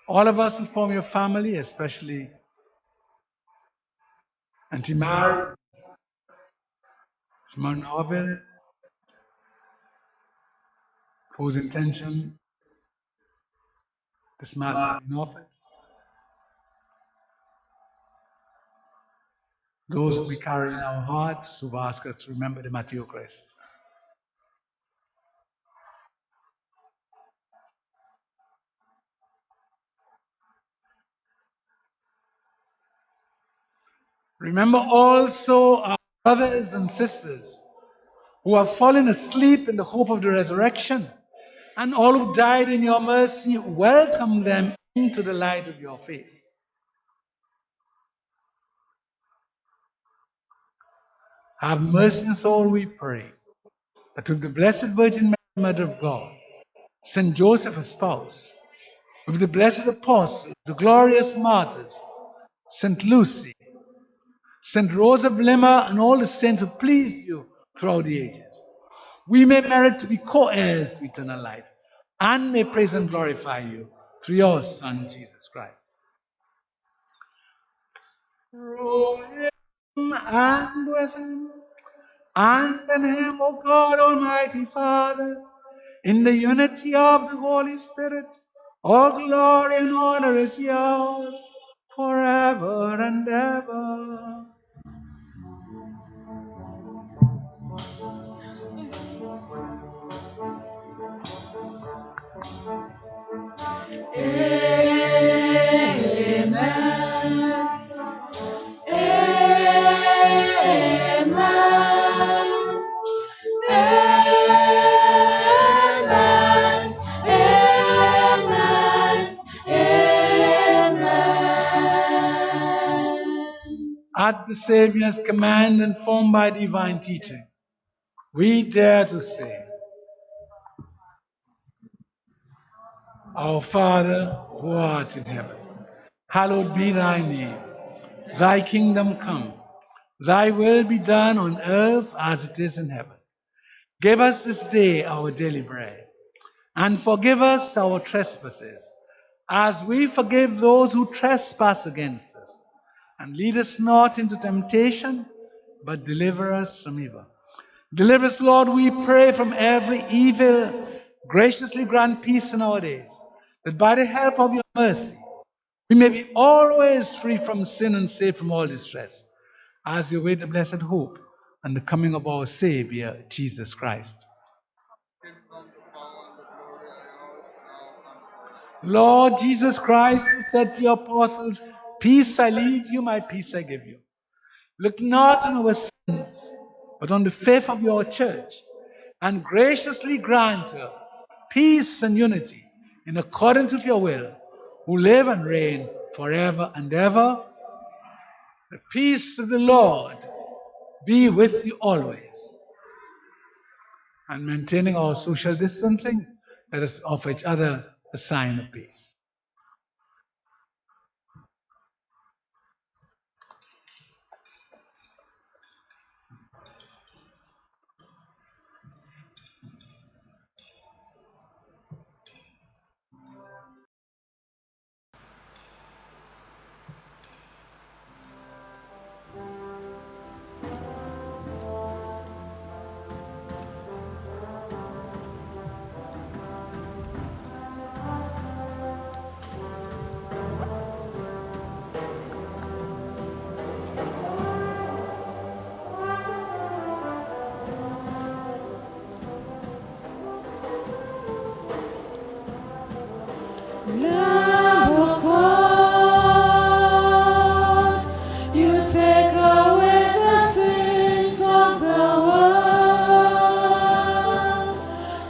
All of us who form your family, especially Auntie Mary, Simon Orville, whose intention this Mass has been offered. Those we carry in our hearts who've asked us to remember them at Eucharist. Remember also our brothers and sisters who have fallen asleep in the hope of the resurrection, and all who died in your mercy. Welcome them into the light of your face. Have mercy on us all, we pray, that with the Blessed Virgin Mary, Mother of God, Saint Joseph, her spouse, with the blessed apostles, the glorious martyrs, Saint Lucy, Saint Rose of Lima, and all the saints who pleased you throughout the ages, we may merit to be co-heirs to eternal life, and may praise and glorify you through your Son, Jesus Christ. Through him and with him and in him, O God, Almighty Father, in the unity of the Holy Spirit, All glory and honor is yours forever and ever. At the Savior's command and formed by divine teaching, we dare to say, Our Father, who art in heaven, hallowed be thy name. Thy kingdom come, thy will be done on earth as it is in heaven. Give us this day our daily bread, and forgive us our trespasses, as we forgive those who trespass against us. And lead us not into temptation, but deliver us from evil. Deliver us, Lord, we pray, from every evil. Graciously grant peace in our days, that by the help of your mercy, we may be always free from sin and safe from all distress, as you wait the blessed hope and the coming of our Savior, Jesus Christ. Lord Jesus Christ, who said to your apostles, Peace I leave you, my peace I give you. Look not on our sins, but on the faith of your church, and graciously grant her peace and unity in accordance with your will, who live and reign forever and ever. The peace of the Lord be with you always. And maintaining our social distancing, let us offer each other a sign of peace. Lamb of God, you take away the sins of the world.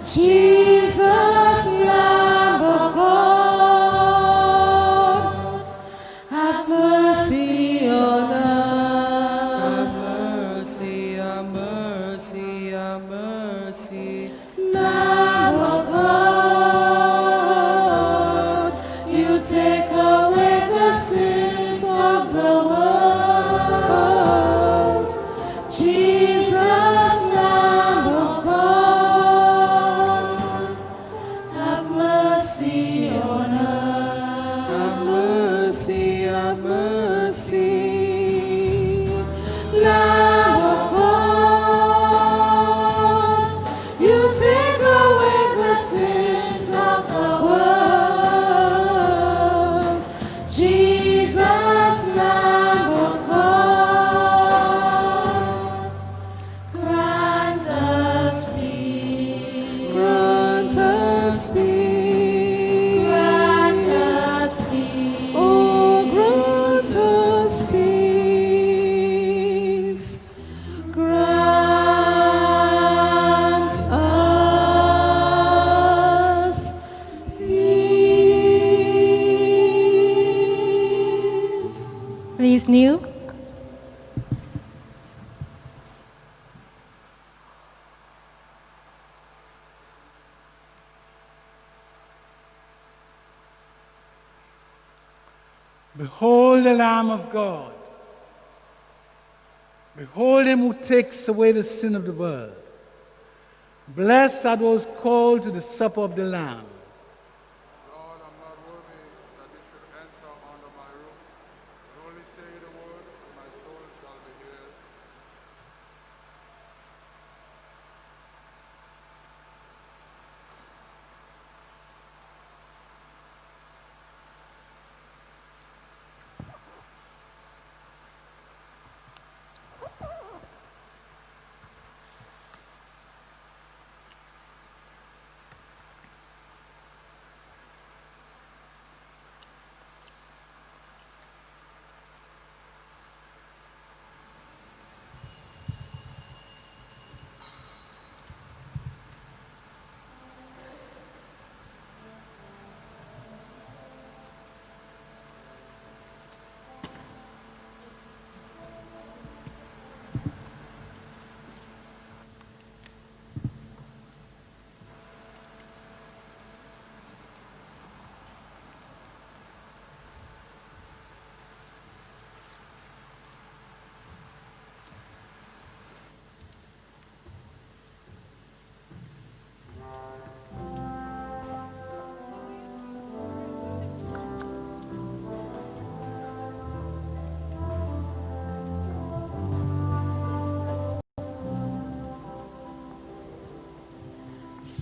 Jesus, Lamb of God, have mercy on us. Have mercy, have mercy. Lamb of God, you take away the sins of the world. Jesus, Lamb of God, have mercy on us. Have mercy, have mercy. Lamb of God, you take away the sins of the world. Jesus, Lamb of God, grant us peace. Grant us peace. Grant us peace. Oh, grant us peace. Grant us peace. Please kneel. Behold the Lamb of God. Behold him who takes away the sin of the world. Blessed are those called to the supper of the Lamb. Lord, I'm not worthy that you should enter under my roof, but only say the word, and my soul shall be healed.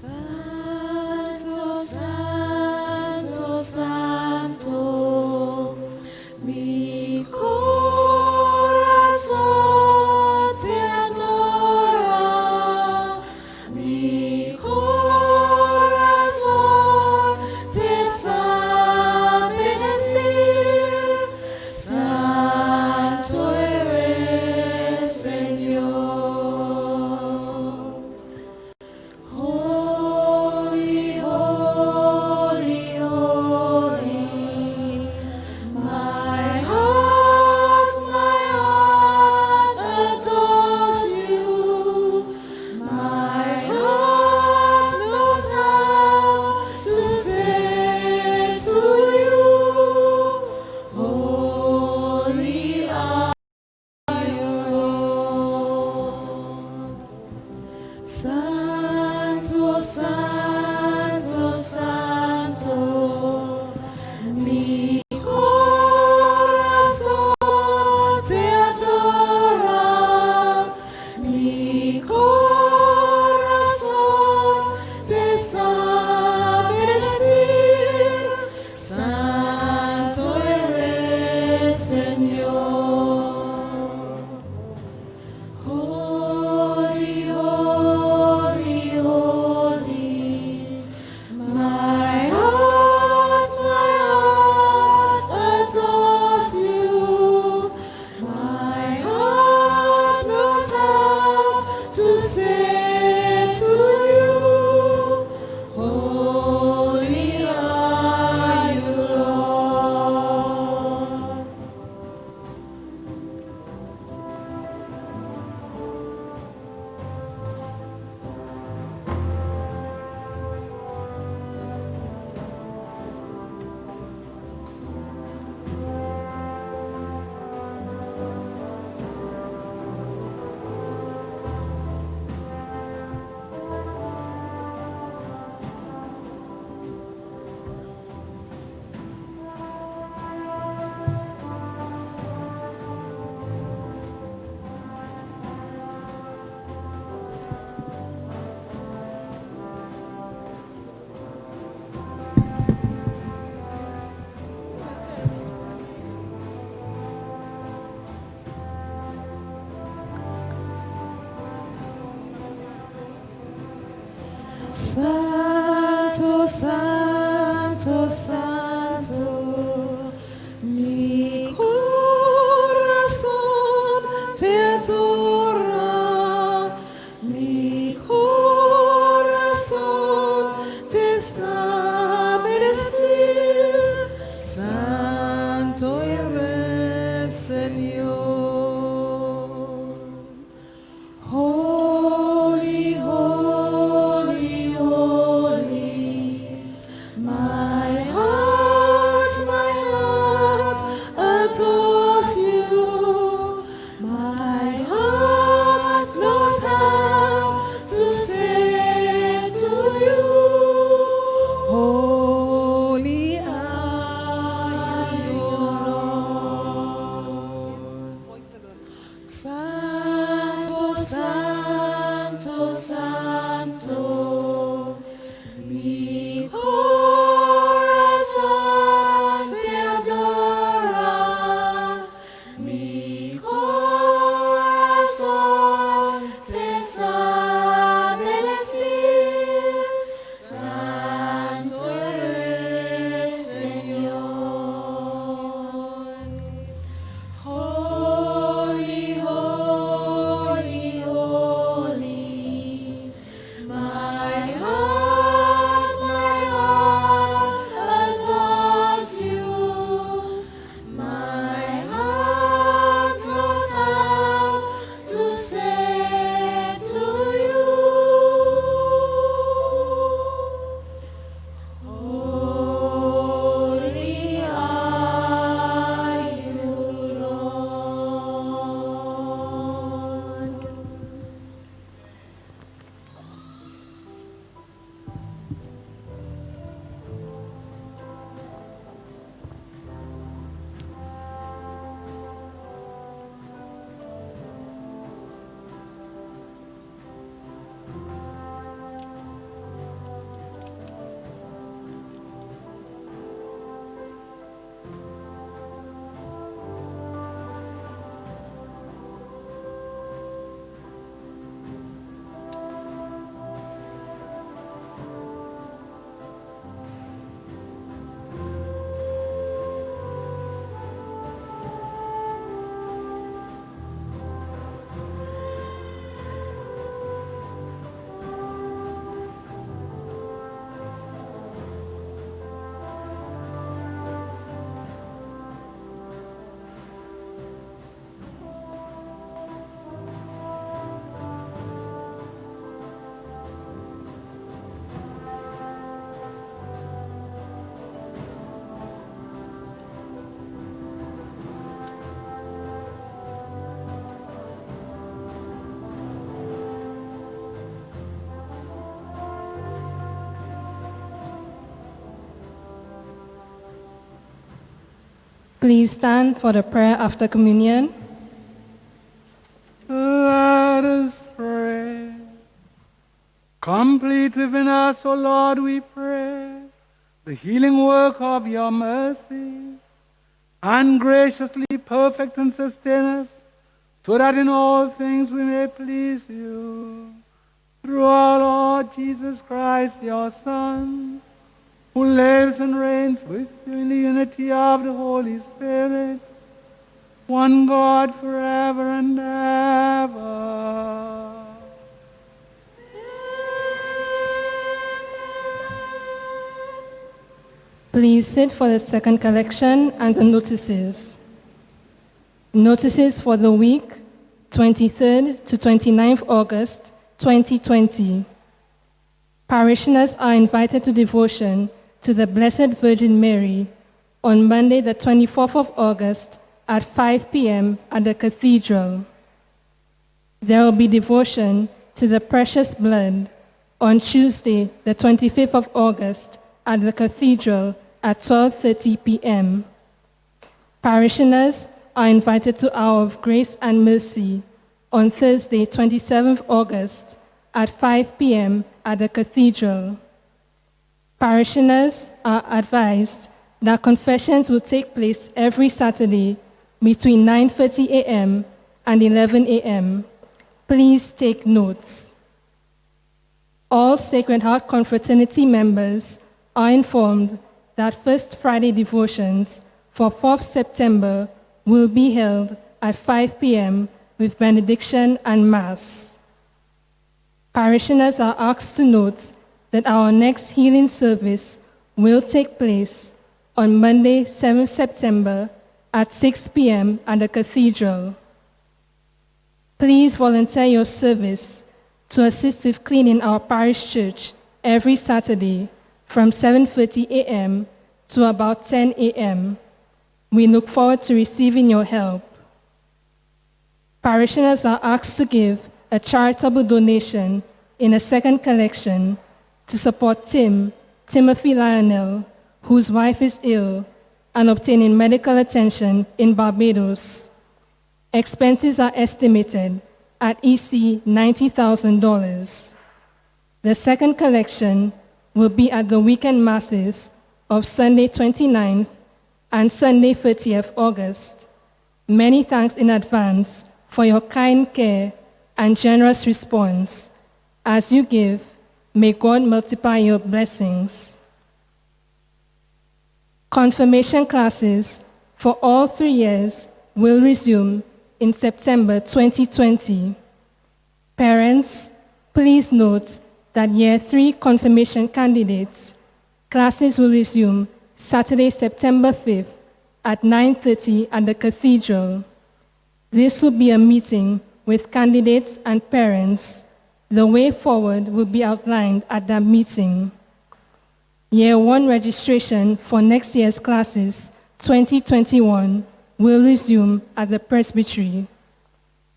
Santo, Santo, Santo, mi corazón te adora, mi corazón te sabe decir, Santo eres, Señor. Holy, holy, holy, my heart adores you. My heart knows how to say to you, holy are you, Lord. Santo, Santo, Santo, mi corazón te adora, mi corazón te sabe decir, Santo eres, Señor. Holy, holy, holy, my heart adores you. My heart knows how to say to you, holy are you, Lord. Santo, Santo, Santo, mi corazón te adora, mi corazón te sabe decir, Santo eres, Señor. Holy, holy, holy, my heart Please stand for the prayer after communion. Let us pray. Complete within us, O Lord, we pray, the healing work of your mercy, and graciously perfect and sustain us, so that in all things we may please you. Through our Lord Jesus Christ, your Son, who lives and reigns with you in the unity of the Holy Spirit, one God forever and ever. Please sit for the second collection and the notices. Notices for the week 23rd to 29th August 2020. Parishioners are invited to devotion to the Blessed Virgin Mary on Monday the 24th of August at 5 p.m. at the Cathedral. There will be devotion to the Precious Blood on Tuesday the 25th of August at the Cathedral at 12:30 p.m. Parishioners are invited to Hour of Grace and Mercy on Thursday, 27th August at 5 p.m. at the Cathedral. Parishioners are advised that confessions will take place every Saturday between 9:30 a.m. and 11 a.m. Please take notes. All Sacred Heart Confraternity members are informed that First Friday devotions for 4th September will be held at 5 p.m. with benediction and Mass. Parishioners are asked to note that our next healing service will take place on Monday, 7th September at 6 p.m. at the Cathedral. Please volunteer your service to assist with cleaning our parish church every Saturday from 7:30 a.m. to about 10 a.m. We look forward to receiving your help. Parishioners are asked to give a charitable donation in a second collection to support Timothy Lionel, whose wife is ill and obtaining medical attention in Barbados. Expenses are estimated at EC $90,000. The second collection will be at the weekend masses of Sunday 29th and Sunday 30th August. Many thanks in advance for your kind care and generous response. As you give, may God multiply your blessings. Confirmation classes for all 3 years will resume in September 2020. Parents, please note that Year 3 confirmation candidates classes will resume Saturday, September 5th at 9:30 at the Cathedral. This will be a meeting with candidates and parents. The way forward will be outlined at that meeting. Year 1 registration for next year's classes, 2021, will resume at the Presbytery.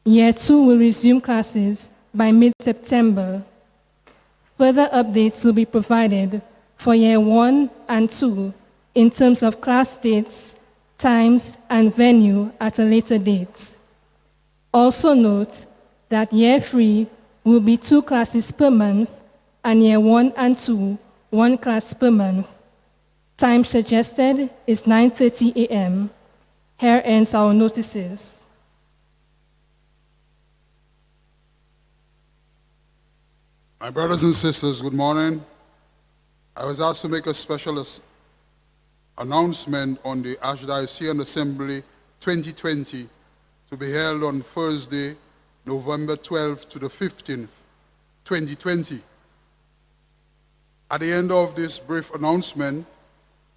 Year 2 will resume classes by mid-September. Further updates will be provided for Year 1 and 2 in terms of class dates, times, and venue at a later date. Also note that Year 3 will be 2 classes per month, and Year 1 and 2, 1 class per month. Time suggested is 9:30 a.m. Here ends our notices. My brothers and sisters, good morning. I was asked to make a special announcement on the Archdiocesan Assembly 2020 to be held on Thursday, November 12th to the 15th, 2020. At the end of this brief announcement,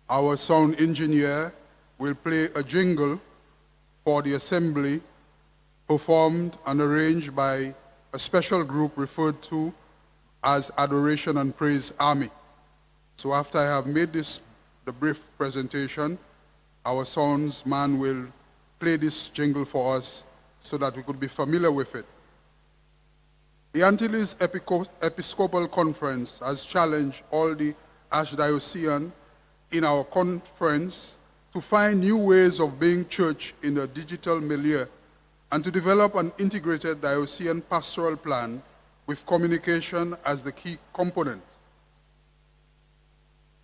our sound engineer will play a jingle for the assembly performed and arranged by a special group referred to as Adoration and Praise Army. So after I have made the brief presentation, our sounds man will play this jingle for us so that we could be familiar with it. The Antilles Episcopal Conference has challenged all the Archdiocesan in our conference to find new ways of being church in the digital milieu, and to develop an integrated diocesan pastoral plan with communication as the key component.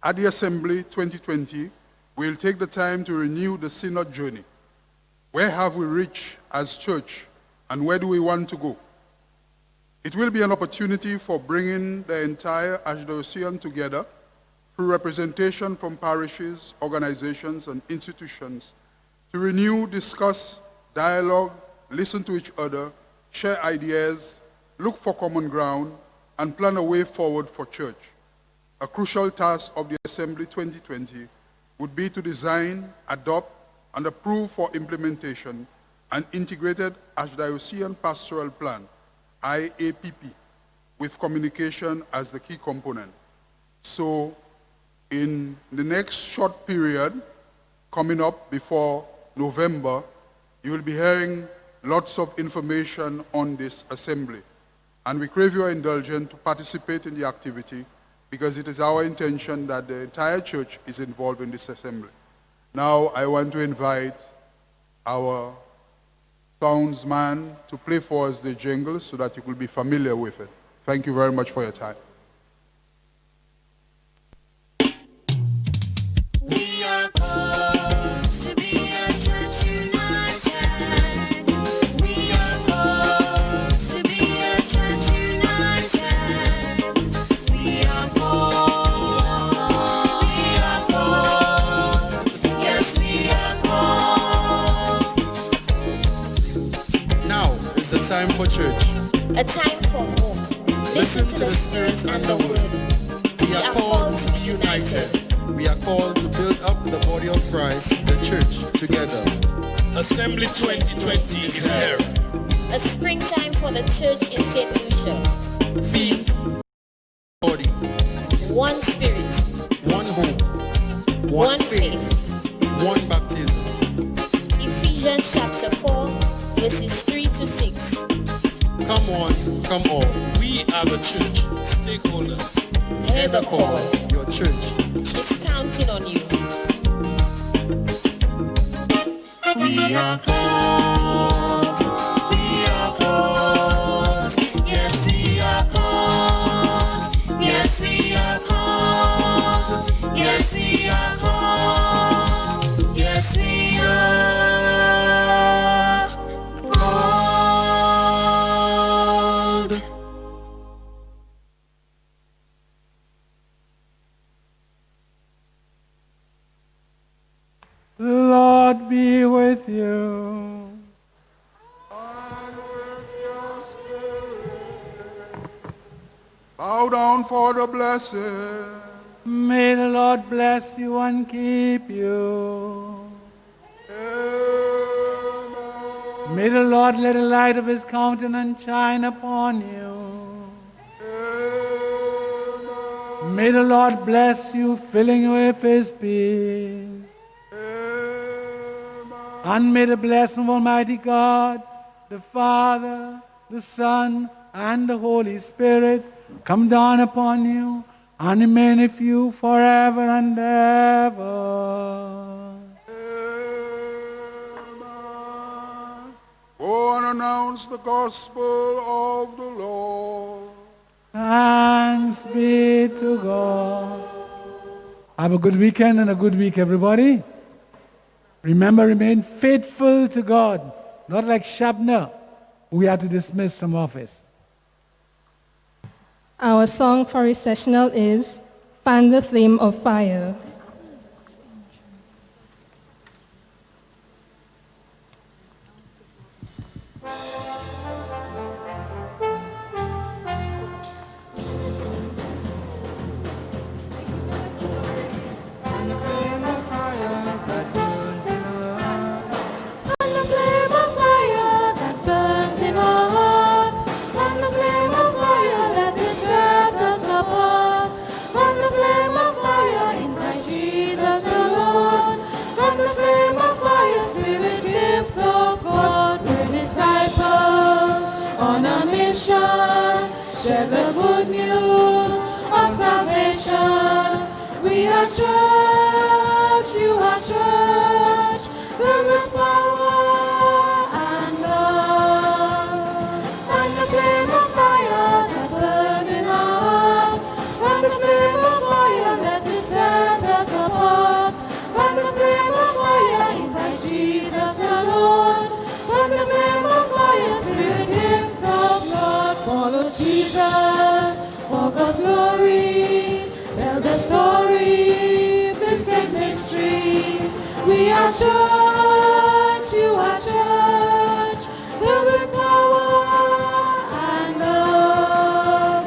At the Assembly 2020, we'll take the time to renew the synod journey. Where have we reached as church, and where do we want to go? It will be an opportunity for bringing the entire Archdiocese together through representation from parishes, organizations, and institutions to renew, discuss, dialogue, listen to each other, share ideas, look for common ground, and plan a way forward for church. A crucial task of the Assembly 2020 would be to design, adopt, and approve for implementation an integrated Archdiocesan Pastoral Plan, IAPP, with communication as the key component. So, in the next short period, coming up before November, you will be hearing lots of information on this assembly. And we crave your indulgence to participate in the activity, because it is our intention that the entire church is involved in this assembly. Now I want to invite our sounds man to play for us the jingle so that you will be familiar with it. Thank you very much for your time. We are called to be a church united. We are called to be a church united. We are called. We are called. Yes, we are called. Now is the time for church. A time for hope. Listen to the Spirit and the Word. We are called to be united. We are called to build up the body of Christ, the church, together. Assembly 2020 is here. A springtime for the church in St. Lucia. Feet, body, One spirit, one hope, one faith. one baptism. Ephesians chapter 4, verses 3 to 6. Come on, come all. We are the church stakeholders. Hear the call. Your church. It's counting on you. We are called. We are called. Yes, we are called. Yes, we are called. Yes, we are called. Yes, we are called. The Lord be with you. And with your spirit. Bow down for the blessing. May the Lord bless you and keep you. Amen. May the Lord let the light of his countenance shine upon you. Amen. May the Lord bless you, filling you with his peace. And may the blessing of Almighty God, the Father, the Son, and the Holy Spirit come down upon you and remain with you forever and ever. Amen. Go and announce the gospel of the Lord. Thanks be to God. Have a good weekend and a good week, everybody. Remember, remain faithful to God, not like Shabna, who we had to dismiss from office. Our song for recessional is Fan the Flame of Fire. And the flame of fire that burns in our hearts. And the flame of fire that is set us apart. And the flame of fire in Christ Jesus the Lord. And the flame of fire, Spirit gift of God. We're disciples on a mission. Share the good news of salvation. We are church you are church, filled with power and love. And the flame of fire that burns in us, and the flame of fire that is set us apart, and the flame of fire in Christ Jesus the Lord, and the flame of fire, Spirit, gift of God. Follow Jesus for God's glory, tell the story, this great mystery. We are church, you are church, filled with power and love.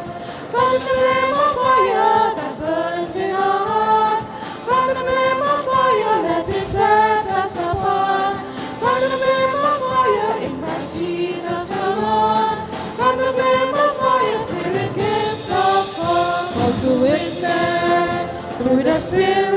From the flame of fire that burns in our hearts, from the flame of fire that is set us apart, from the flame of fire in Christ Jesus the Lord, from the flame of fire, Spirit, gift of God. Call to witness through the Spirit.